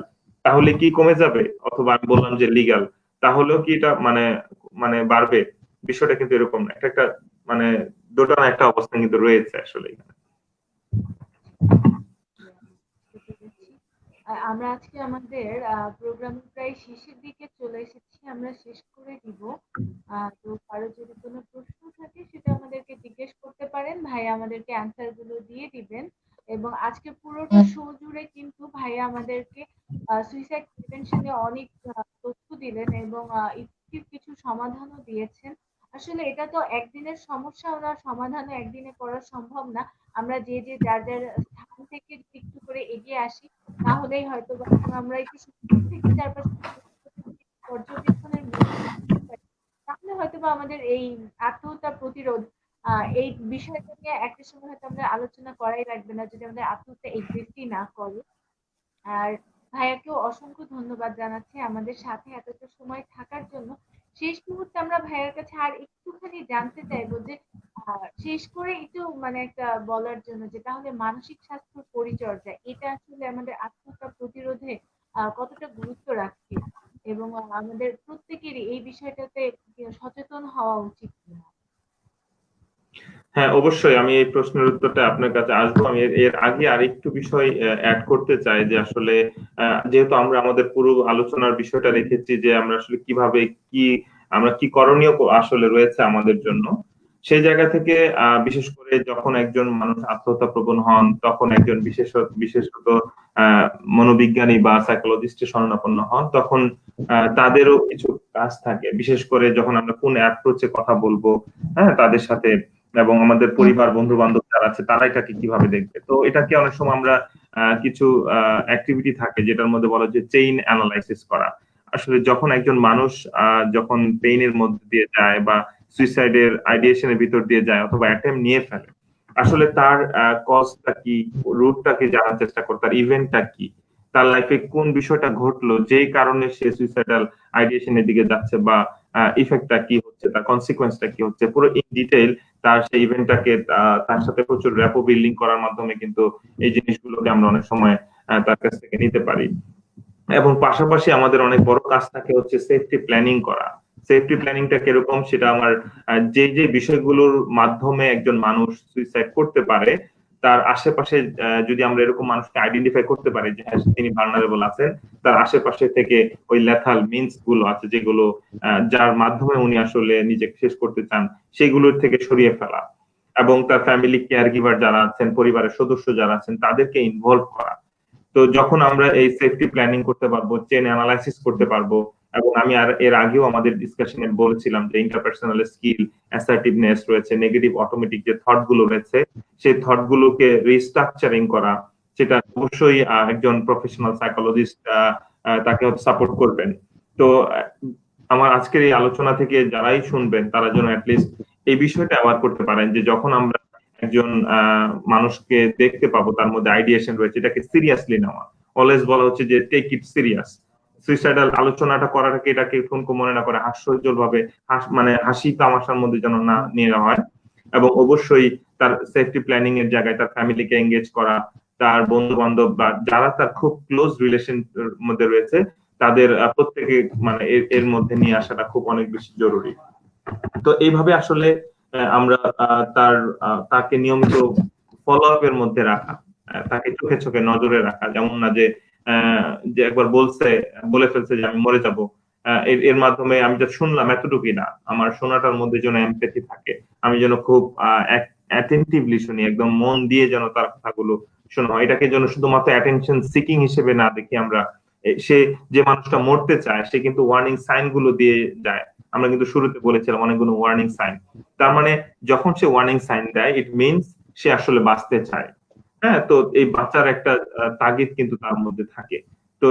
তাহলে কি কমে যাবে? অথবা আমি বললাম যে লিগাল, তাহলেও কি এটা মানে মানে বাড়বে? বিষয়টা কিন্তু এরকম না, এটা একটা মানে দোটানা একটা অবস্থান কিন্তু রয়েছে আসলে এখানে। আমরা আজকে আমাদের প্রোগ্রাম প্রায় শেষের দিকে চলে এসেছি, আমরা শেষ করে দিব। তো কারো যদি কোনো প্রশ্ন থাকে সেটা আমাদেরকে জিজ্ঞেস করতে পারেন, ভাইয়া আমাদেরকে অ্যান্সার গুলো দিয়ে দিবেন। এবং আজকে পুরোটা শো জুড়ে কিন্তু ভাইয়া আমাদেরকে সুইসাইড প্রিভেনশনে অনেক তথ্য দিলেন এবং ইফেক্টিভ কিছু সমাধানও দিয়েছেন। আসলে এটা তো একদিনের সমস্যা, ওনার সমাধানও একদিনে করা সম্ভব না। আমরা যে যে যার যার স্থান থেকে একটু করে এগিয়ে আসি, তাহলেই হয়তো আমরা একটু সুন্দর থেকে চারপাশে পর্যবেক্ষণের মধ্যে থাকতে পারি, তাহলে হয়তো বা আমাদের এই আত্মহত্যা প্রতিরোধ এই বিষয়টা নিয়ে একটা সময় হয়তো আমরা আলোচনা করাই লাগবে না, যদি আমাদের আত্মহত্যা এক্সিস্টই না করে। আর ভাইয়াকেও অসংখ্য ধন্যবাদ জানাচ্ছি আমাদের সাথে এতটা সময় থাকার জন্য। শেষ মুহূর্তে আমরা ভাইয়ার কাছে আর একটুখানি জানতে চাইবো যে শেষ করে একটু মানে একটা বলার জন্য যে তাহলে মানসিক স্বাস্থ্য পরিচর্যা এটা আসলে আমাদের আত্মহত্যা প্রতিরোধে কতটা গুরুত্ব রাখছে, এবং আমাদের প্রত্যেকেরই এই বিষয়টাতে সচেতন হওয়া উচিত কিনা। হ্যাঁ, অবশ্যই আমি এই প্রশ্নের উত্তরটা আপনার কাছে আসবো। আমি এর আগে আরেকটু বিষয় অ্যাড করতে চাই, যে আসলে যেহেতু আমরা আমাদের পুরো আলোচনার বিষয়টা রেখেছি যে আমরা আসলে কিভাবে কি আমরা কি করণীয় আসলে রয়েছে আমাদের জন্য, সেই জায়গা থেকে বিশেষ করে যখন একজন মানুষ আত্মহত্যা প্রবণ হন, তখন একজন বিশেষত আহ মনোবিজ্ঞানী বা সাইকোলজিস্টের শরণাপন্ন হন, তখন তাদেরও কিছু কাজ থাকে, বিশেষ করে যখন আমরা কোন অ্যাপ্রোচে কথা বলবো, হ্যাঁ, তাদের সাথে, এবং আমাদের পরিবার বন্ধু বান্ধব যারা আছে তারা এটাকে কিভাবে দেখবে। তো এটাকে অনেক সময় আমরা কিছু অ্যাক্টিভিটি থাকে যেটার মধ্যে বলা যে চেইন অ্যানালাইসিস করা। আসলে যখন একজন মানুষ যখন পেইনের মধ্যে দিয়ে যায় বা সুইসাইডের আইডিয়েশনের ভিতর দিয়ে যায় অথবা অ্যাটেম্প নিয়ে ফেলে, আসলে তার কজটা কি, রুটটা কি জানার চেষ্টা করে, তার ইভেন্টটা কি, তার লাইফে কোন বিষয়টা ঘটলো যেই কারণে সে সুইসাইডাল আইডিয়েশনের দিকে যাচ্ছে, বা ইফেক্টটা কি হচ্ছে, তার কনসিকোয়েন্সটা কি হচ্ছে, পুরো ইন ডিটেইল তার সেই ইভেন্টটাকে তার সাথে প্রচুর র্যাপো বিল্ডিং করার মাধ্যমে কিন্তু এই জিনিসগুলোকে আমরা অনেক সময় তার কাছ থেকে নিতে পারি। এবং পাশাপাশি আমাদের অনেক বড় কাজ থাকে হচ্ছে সেফটি প্ল্যানিং করা। সেফটি প্ল্যানিংটা কিরকম সেটা আমার যে যে বিষয়গুলোর মাধ্যমে একজন মানুষ সুইসাইড করতে পারে, তার আশেপাশে যদি আমরা এরকম মানুষকে আইডেন্টিফাই করতে পারি যে হ্যাঁ তিনি ভালনারেবল আছেন, তার আশেপাশে থেকে ওই লেথাল মিনস গুলো আছে যেগুলো যার মাধ্যমে উনি আসলে নিজেকে শেষ করতে চান, সেগুলোর থেকে সরিয়ে ফেলা, এবং তার ফ্যামিলি কেয়ার গিভার যারা আছেন, পরিবারের সদস্য যারা আছেন তাদেরকে ইনভলভ করা। তো যখন আমরা এই সেফটি প্ল্যানিং করতে পারবো, চেন অ্যানালাইসিস করতে পারবো, এবং আমি আর এর আগেও আমাদের ডিসকাশনে বলেছিলাম যে ইন্টারপার্সোনাল স্কিল, অ্যাসার্টিভনেস রয়েছে, নেগেটিভ অটোমেটিক যে থট গুলো রয়েছে সেই থট গুলোকে রিস্ট্রাকচারিং করা, সেটা অবশ্যই একজন প্রফেশনাল সাইকোলজিস্ট তাকে সাপোর্ট করবেন। তো আমার আজকের এই আলোচনা থেকে যারাই শুনবেন তারা যেন অ্যাটলিস্ট এই বিষয়টা অ্যাওয়ার করতে পারেন যে যখন আমরা একজন মানুষকে দেখতে পাবো তার মধ্যে আইডিয়েশন রয়েছে, এটাকে সিরিয়াসলি নেওয়া। অলওয়েজ বলা হচ্ছে যে টেক ইট সিরিয়াস। সুইসাইডাল আলোচনাটা করাটাকে এটাকে ঠুনকো মনে না করে হাস্যোজ্জ্বল ভাবে মানে হাসি তামাশার মধ্যে যেন না নিয়ে নেওয়া হয়, এবং অবশ্যই তার সেফটি প্ল্যানিং এর জায়গায় তার ফ্যামিলিকে এঙ্গেজ করা, তার বন্ধু বান্ধব বা যারা তার খুব ক্লোজ রিলেশন মধ্যে রয়েছে তাদের প্রত্যেকে মানে এর মধ্যে নিয়ে আসাটা খুব অনেক বেশি জরুরি। তো এইভাবে আসলে আমরা তাকে নিয়মিত ফলো আপ এর মধ্যে রাখা, তাকে চোখে চোখে নজরে রাখা, যেমন না যে যে একবার বলে ফেলছে যে আমি মরে যাব, এর মাধ্যমে আমি যা শুনলাম এতটুকুই না, আমার শোনাটার মধ্যে যেন এমপ্যাথি থাকে, আমি যেন খুব অ্যাটেন্টিভলি শুনি, একদম মন দিয়ে যেন তার কথাগুলো শোনা হয়, এটাকে যেন শুধুমাত্র অ্যাটেনশন সিকিং হিসেবে না দেখি আমরা। সে যে মানুষটা মরতে চায় সে কিন্তু ওয়ার্নিং সাইন গুলো দিয়ে যায়, আমরা কিন্তু শুরুতে বলেছিলাম অনেকগুলো ওয়ার্নিং সাইন। তার মানে যখন সে ওয়ার্নিং সাইন দেয় ইট মিনস সে আসলে বাঁচতে চায়। হ্যাঁ, তো এই বাঁচার একটা তাগিদ কিন্তু তার মধ্যে থাকে। তো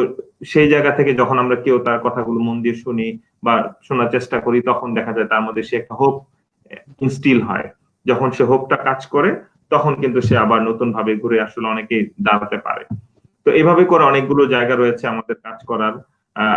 সেই জায়গা থেকে যখন আমরা কেউ তার কথাগুলো মন দিয়ে শুনি বা শোনার চেষ্টা করি, তখন দেখা যায় তার মধ্যে সে একটা হোপ ইনস্টিল হয়। যখন সে হোপটা কাজ করে তখন কিন্তু সে আবার নতুন ভাবে ঘুরে আসলে অনেকেই দাঁড়াতে পারে। তো এভাবে করে অনেকগুলো জায়গা রয়েছে আমাদের কাজ করার।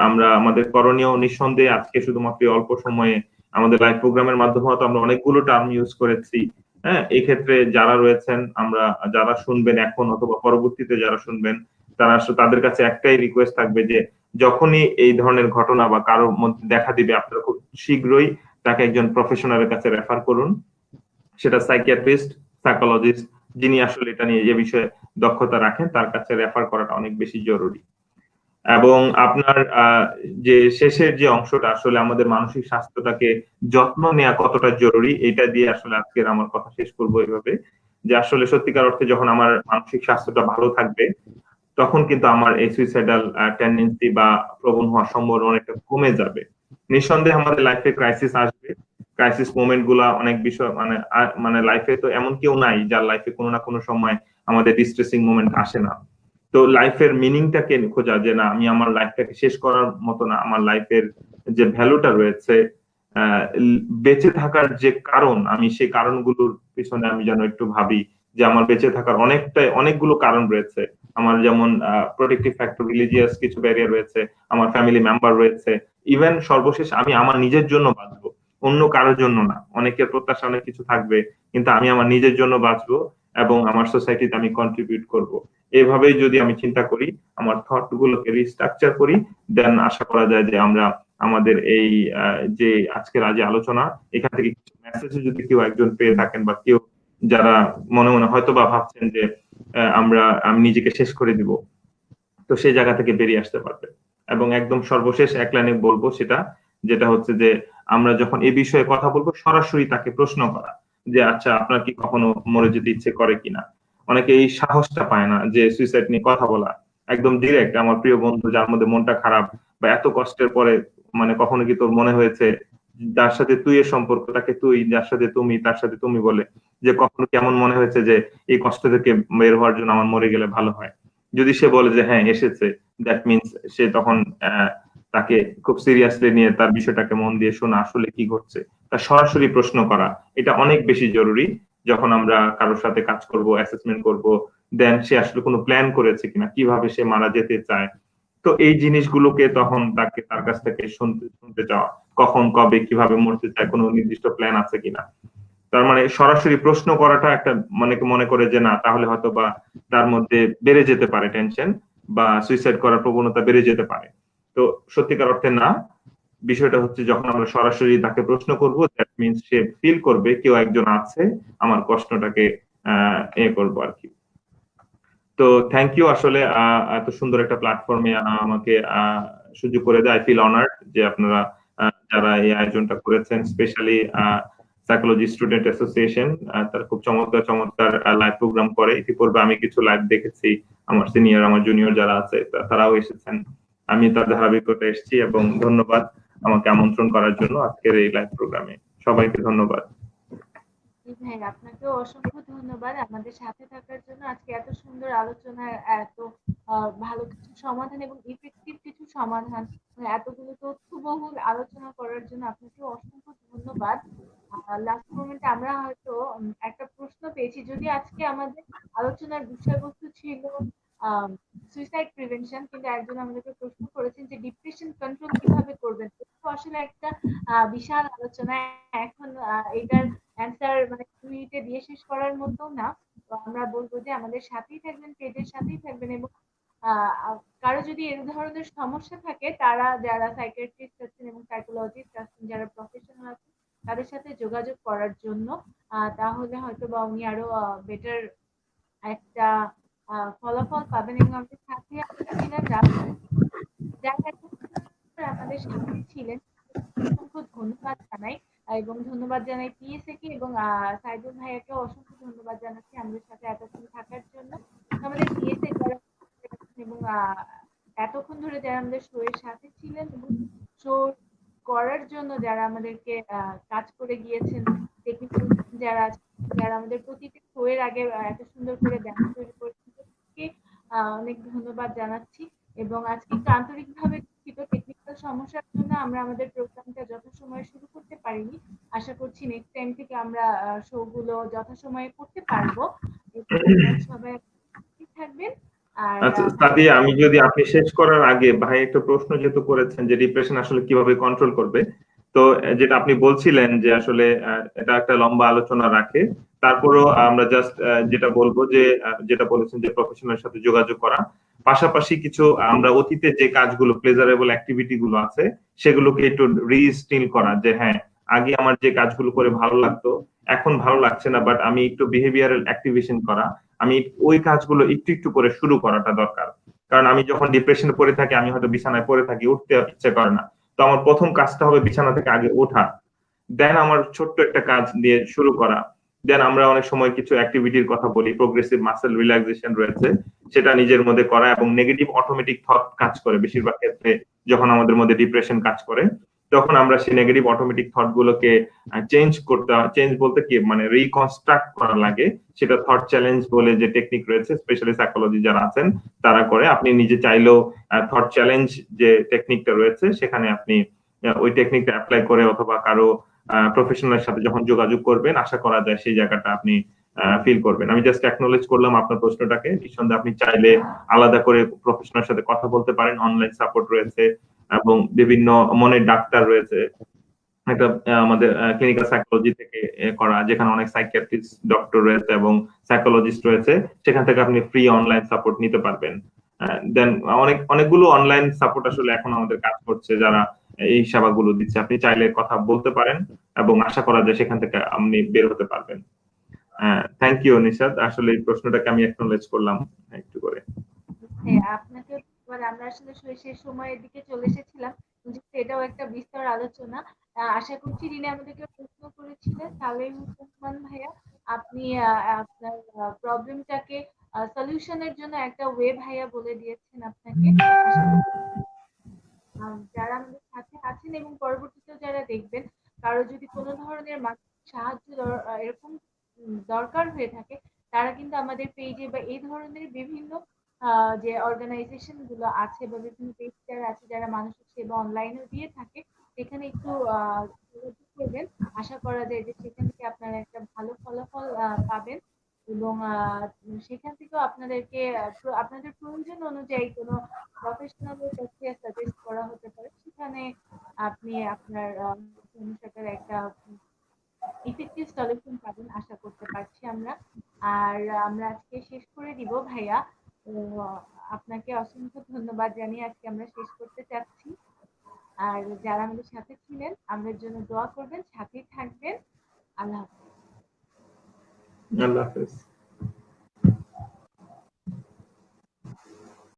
আমরা আমাদের করণীয় নিঃসন্দেহে আজকে শুধুমাত্র অল্প সময়ে আমাদের লাইভ প্রোগ্রামের মাধ্যমে হয়তো আমরা অনেকগুলো টার্ম ইউজ করেছি। হ্যাঁ, এই ক্ষেত্রে যারা রয়েছেন আমরা যারা শুনবেন এখন অথবা পরবর্তীতে যারা শুনবেন তারা আসলে তাদের কাছে একটাই রিকোয়েস্ট থাকবে যে যখনই এই ধরনের ঘটনা বা কারোর মধ্যে দেখা দিবে আপনারা খুব শীঘ্রই তাকে একজন প্রফেশনালের কাছে রেফার করুন। সেটা সাইকিয়াট্রিস্ট, সাইকোলজিস্ট, যিনি আসলে এটা নিয়ে যে বিষয়ে দক্ষতা রাখেন তার কাছে রেফার করাটা অনেক বেশি জরুরি। এবং আপনার যে শেষের যে অংশটা আসলে আমাদের মানসিক স্বাস্থ্যটাকে যত্ন নেওয়া কতটা জরুরি এটা দিয়ে আসলে আজকের আমার কথা শেষ করবো এইভাবে যে আসলে সত্যিকার অর্থে যখন আমার মানসিক স্বাস্থ্যটা ভালো থাকবে তখন কিন্তু আমার এই সুইসাইডাল টেন্ডেন্সি বা প্রবণ হওয়ার সম্ভাবনা অনেকটা কমে যাবে। নিঃসন্দেহে আমাদের লাইফে ক্রাইসিস আসবে। ক্রাইসিস মোমেন্ট গুলা অনেক বিষয় মানে লাইফে তো এমন কেউ নাই যার লাইফে কোনো না কোনো সময় আমাদের ডিস্ট্রেসিং মোমেন্ট আসে না। তো লাইফের মিনিংটাকে খোঁজা যে না আমি আমার লাইফটাকে শেষ করার মতো না, আমার লাইফের যে ভ্যালুটা রয়েছে বেঁচে থাকার যে কারণ আমি সেই কারণগুলোর পিছনে আমি যেন একটু ভাবি যে আমার বেঁচে থাকার অনেকগুলো কারণ রয়েছে। আমার যেমন প্রোটেক্টিভ ফ্যাক্টর, রিলিজিয়াস কিছু ব্যারিয়ার রয়েছে, আমার ফ্যামিলি মেম্বার রয়েছে, ইভেন সর্বশেষ আমি আমার নিজের জন্য বাঁচবো, অন্য কারোর জন্য না। অনেকের প্রত্যাশা অনেক কিছু থাকবে, কিন্তু আমি আমার নিজের জন্য বাঁচবো এবং আমার সোসাইটিতে আমি কন্ট্রিবিউট করব। এভাবেই যদি আমি চিন্তা করি, আমার থট গুলোকে রিস্ট্রাকচার করি, দেন আশা করা যায় যে আমরা আমাদের এই যে আজকের আজ আলোচনা এখান থেকে মেসেজ যদি কেউ একজন পেয়ে থাকেন বা কেউ যারা মনে মনে হয়তো বা ভাবছেন যে আমি নিজেকে শেষ করে দিব, তো সেই জায়গা থেকে বেরিয়ে আসতে পারবে। এবং একদম সর্বশেষ এক লাইনে বলবো যেটা হচ্ছে যে আমরা যখন এই বিষয়ে কথা বলবো সরাসরি তাকে প্রশ্ন করা যে আচ্ছা আপনার কি কখনো মরে যেতে ইচ্ছে করে কিনা। অনেকে এই সাহসটা পায় না যে সুইসাইড নিয়ে কথা বলা। একদম ডিরেক্ট আমার প্রিয় বন্ধু যার মধ্যে মনটা খারাপ বা এত কষ্টের পরে মানে কখনো কি তোর মনে হয়েছে যার সাথে তুই এর সম্পর্ক তাকে তুই, যার সাথে তুমি তার সাথে তুমি বলে, যে কখনো কেমন মনে হয়েছে যে এই কষ্ট থেকে বের হওয়ার জন্য আমার মরে গেলে ভালো হয়। যদি সে বলে যে হ্যাঁ এসেছে, দ্যাট মিনস সে তখন তাকে খুব সিরিয়াসলি নিয়ে তার বিষয়টাকে মন দিয়ে শোনা আসলে কি ঘটছে, তার সরাসরি প্রশ্ন করা এটা অনেক বেশি জরুরি। যখন আমরা কারোর সাথে কাজ করব, অ্যাসেসমেন্ট করব, দেন সে আসলে কোনো প্ল্যান করেছে কিনা, কিভাবে সে মারা যেতে চায়। তো এই জিনিসগুলোকে তখন তার কাছ থেকে শুনতে শুনতে চাওয়া, কখন কবে কিভাবে মরতে চায়, কোনো নির্দিষ্ট প্ল্যান আছে কিনা। তার মানে সরাসরি প্রশ্ন করাটা একটা মনে করে যে না তাহলে হয়তো বা তার মধ্যে বেড়ে যেতে পারে টেনশন বা সুইসাইড করার প্রবণতা বেড়ে যেতে পারে। তো সত্যিকার অর্থে না, বিষয়টা হচ্ছে যখন আমরা সরাসরি তাকে প্রশ্ন করব দ্যাট মিনস সে ফিল করবে কেউ একজন আছে আমার কষ্টটাকে করবো আর কি। তো থ্যাংক ইউ আসলে এত সুন্দর একটা প্ল্যাটফর্মে আমাকে সুযোগ করে দেয়। আই ফিল অনার্ড যে আপনারা যারা এই আয়োজনটা করেছেন, স্পেশালি সাইকোলজি স্টুডেন্ট অ্যাসোসিয়েশন, তারা খুব চমৎকার চমৎকার লাইভ প্রোগ্রাম করে। ইতিপূর্বে আমি কিছু লাইভ দেখেছি, আমার সিনিয়র আমার জুনিয়র যারা আছে তারাও এসেছেন, আমি তার ধারাবাহিকতা এসেছি এবং ধন্যবাদ আমাকে আমন্ত্রণ করার জন্য আজকের এই লাইভ প্রোগ্রামে। সবাইকে ধন্যবাদ। জি ভাই, আপনাকেও অসংখ্য ধন্যবাদ আমাদের সাথে থাকার জন্য। আজকে এত সুন্দর আলোচনা, এত ভালো কিছু সমাধান এবং ইফেক্টিভ কিছু সমাধান, এতগুলো তথ্যবহুল আলোচনা করার জন্য আপনাকেও অসংখ্য ধন্যবাদ। লাস্ট মোমেন্টে আমরা হয়তো একটা প্রশ্ন পেয়েছি, যদি আজকে আমাদের আলোচনার বিষয়বস্তু ছিল সুইসাইড প্রিভেনশন, কিন্তু একজন আমাদেরকে প্রশ্ন করেছেন যে ডিপ্রেশন কন্ট্রোল কিভাবে করবেন। তো আসলে একটা বিশাল আলোচনা। এখন এটার অ্যান্সার মানে 2 মিনিটে দিয়ে শেষ করার মতো না। তো আমরা বলবো যে আমাদের সাথেই থাকবেন, পেজের সাথেই থাকবেন এবং কারো যদি এই ধরনের সমস্যা থাকে তারা যারা সাইকিয়াট্রিস্ট আছেন এবং সাইকোলজিস্ট আছেন যারা প্রফেশনাল আছেন তাদের সাথে যোগাযোগ করার জন্য, তাহলে হয়তো বা উনি আরো বেটার একটা ফলাফল পাবেন। এবং আমাদের সাথে ছিলেন যারা আমাদের সাথে ছিলেন অসংখ্য ধন্যবাদ জানাই। এবং ধন্যবাদ জানাই পিএসএ কে এবং সাইদুল ভাইয়াকে অসংখ্য ধন্যবাদ জানাচ্ছি আমাদের সাথে এতক্ষণ থাকার জন্য। আমাদের পিএসএ যারা এবং এতক্ষণ ধরে যারা আমাদের শো এর সাথে ছিলেন এবং শো করার জন্য যারা আমাদেরকে কাজ করে গিয়েছেন, টেকনিক্যাল যারা আছেন, যারা আমাদের প্রতিটি শো এর আগে এত সুন্দর করে ব্যানার তৈরি করেছেন, প্রত্যেককে অনেক ধন্যবাদ জানাচ্ছি। এবং আজকে একটু আন্তরিকভাবে দুঃখিত, টেকনিক্যাল সমস্যার জন্য আমরা আমাদের প্রোগ্রামটা যথাসময়ে শুরু করতে পারিনি। আশা করছি নেক্সট টাইম থেকে আমরা শো গুলো যথাসময়ে করতে পারবো। আপনারা সবাই থাকবেন। আর আচ্ছা ভাইয়া সাদিয়া, আমি যদি আপনি শেষ করার আগে ভাই একটা প্রশ্ন যেহেতু করেছেন যে ডিপ্রেশন আসলে কিভাবে কন্ট্রোল করবে, তো যেটা আপনি বলছিলেন যে আসলে এটা একটা লম্বা আলোচনা রাখে, তারপরও আমরা জাস্ট যেটা বলবো যে যেটা বলেছেন যে প্রফেশনালের সাথে যোগাযোগ করা, পাশাপাশি কিছু আমরা অতীতে যে কাজগুলো প্লেজারেবল অ্যাক্টিভিটি গুলো আছে সেগুলোকে একটু রিস্টিল করা, যে হ্যাঁ আগে আমার যে কাজগুলো করে ভালো লাগতো এখন ভালো লাগছে না, বাট আমি একটু বিহেভিয়ারাল অ্যাক্টিভেশন করা, আমি ওই কাজগুলো একটু একটু করে শুরু করাটা দরকার। কারণ আমি যখন ডিপ্রেশনে পড়ে থাকি, আমি হয়তো বিছানায় পড়ে থাকি, উঠতে ইচ্ছে করে না, তো আমার প্রথম কাজটা হবে বিছানা থেকে আগে ওঠা, দেন আমার ছোট্ট একটা কাজ দিয়ে শুরু করা, দেন আমরা অনেক সময় কিছু অ্যাক্টিভিটির কথা বলি, প্রোগ্রেসিভ মাসেল রিল্যাক্সেশন রয়েছে, সেটা নিজের মধ্যে করা, এবং নেগেটিভ অটোমেটিক থট কাজ করে বেশিরভাগ ক্ষেত্রে যখন আমাদের মধ্যে ডিপ্রেশন কাজ করে, তখন আমরা সেই নেগেটিভ অটোমেটিক থট গুলোকে চেঞ্জ বলতে কি মানে রিকনস্ট্রাক্ট করা লাগে, সেটা থট চ্যালেঞ্জ বলে যে টেকনিক রয়েছে, স্পেশালি সাইকোলজি যারা আছেন তারা করে। আপনি নিজে চাইলেও থট চ্যালেঞ্জ যে টেকনিকটা রয়েছে সেখানে আপনি ওই টেকনিকটা অ্যাপ্লাই করে অথবা কারো প্রফেশনালের সাথে যখন যোগাযোগ করবেন, আশা করা যায় সেই জায়গাটা আপনি ফিল করবেন। আমি জাস্ট অ্যাকনোলেজ করলাম আপনার প্রশ্নটাকে, নিঃসন্দেহে আপনি চাইলে আলাদা করে প্রফেশনালের সাথে কথা বলতে পারেন, অনলাইন সাপোর্ট রয়েছে এবং বিভিন্ন মনের ডাক্তার রয়েছে, একটা আমাদের ক্লিনিক্যাল সাইকোলজি থেকে করা, যেখানে অনেক সাইকিয়াট্রিস্ট ডক্টর রয়েছে এবং সাইকোলজিস্ট রয়েছে, সেখান থেকে আপনি ফ্রি অনলাইন সাপোর্ট নিতে পারবেন। দেন অনেকগুলো অনলাইন সাপোর্ট আসলে এখন আমাদের কাজ করছে, যারা এই সেবাগুলো দিচ্ছে, আপনি চাইলে কথা বলতে পারেন এবং আশা করা যায় সেখান থেকে আপনি বের হতে পারবেন। থ্যাংক ইউ নিশাদ, আসলে এই প্রশ্নটাকে আমি অ্যাকনোলেজ করলাম একটু করে। হ্যাঁ, আপনাকে আমরা আসলে শেষ সময়ের দিকে চলে এসেছিলাম, যেহেতু এটাও একটা বিস্তর আলোচনা। আশা করছি যিনি আমাদেরকে প্রশ্ন করেছিলেন সালেম রহমান ভাইয়া, আপনি আপনার প্রবলেমটাকে সলিউশনের জন্য একটা ওয়ে ভাইয়া বলে দিয়েছেন আপনাকে। আশা করছি যারা আমাদের সাথে আছেন এবং পরবর্তীতেও যারা দেখবেন, কারো যদি কোনো ধরনের মানসিক সাহায্য এরকম দরকার হয়ে থাকে, তারা কিন্তু আমাদের পেজে বা এই ধরনের বিভিন্ন যে অর্গানাইজেশন গুলো আছে বা বিভিন্ন পেজ যারা আছে যারা মানসিক সেবা অনলাইনেও দিয়ে থাকে, সেখানে একটু যোগাযোগ করবেন। আশা করা যায় যে সেখান থেকে আপনারা একটা ভালো ফলাফল পাবেন এবং সেখান থেকেও আপনাদেরকে আপনাদের প্রয়োজন অনুযায়ী কোনো প্রফেশনালের কাছে সাজেস্ট করা হতে পারে, সেখানে আপনি আপনার সমস্যাটার একটা ইফেক্টিভ সলিউশন পাবেন আশা করতে পারছি আমরা। আর আমরা আজকে শেষ করে দিব ভাইয়া। তো আপনাকে অসংখ্য ধন্যবাদ জানিয়ে আজকে আমরা শেষ করতে চাচ্ছি। আর যারা আমাদের সাথে ছিলেন, আমাদের জন্য দোয়া করবেন, সাথেই থাকবেন। আল্লাহ হাফেজ। আল্লাহ হাফেজ।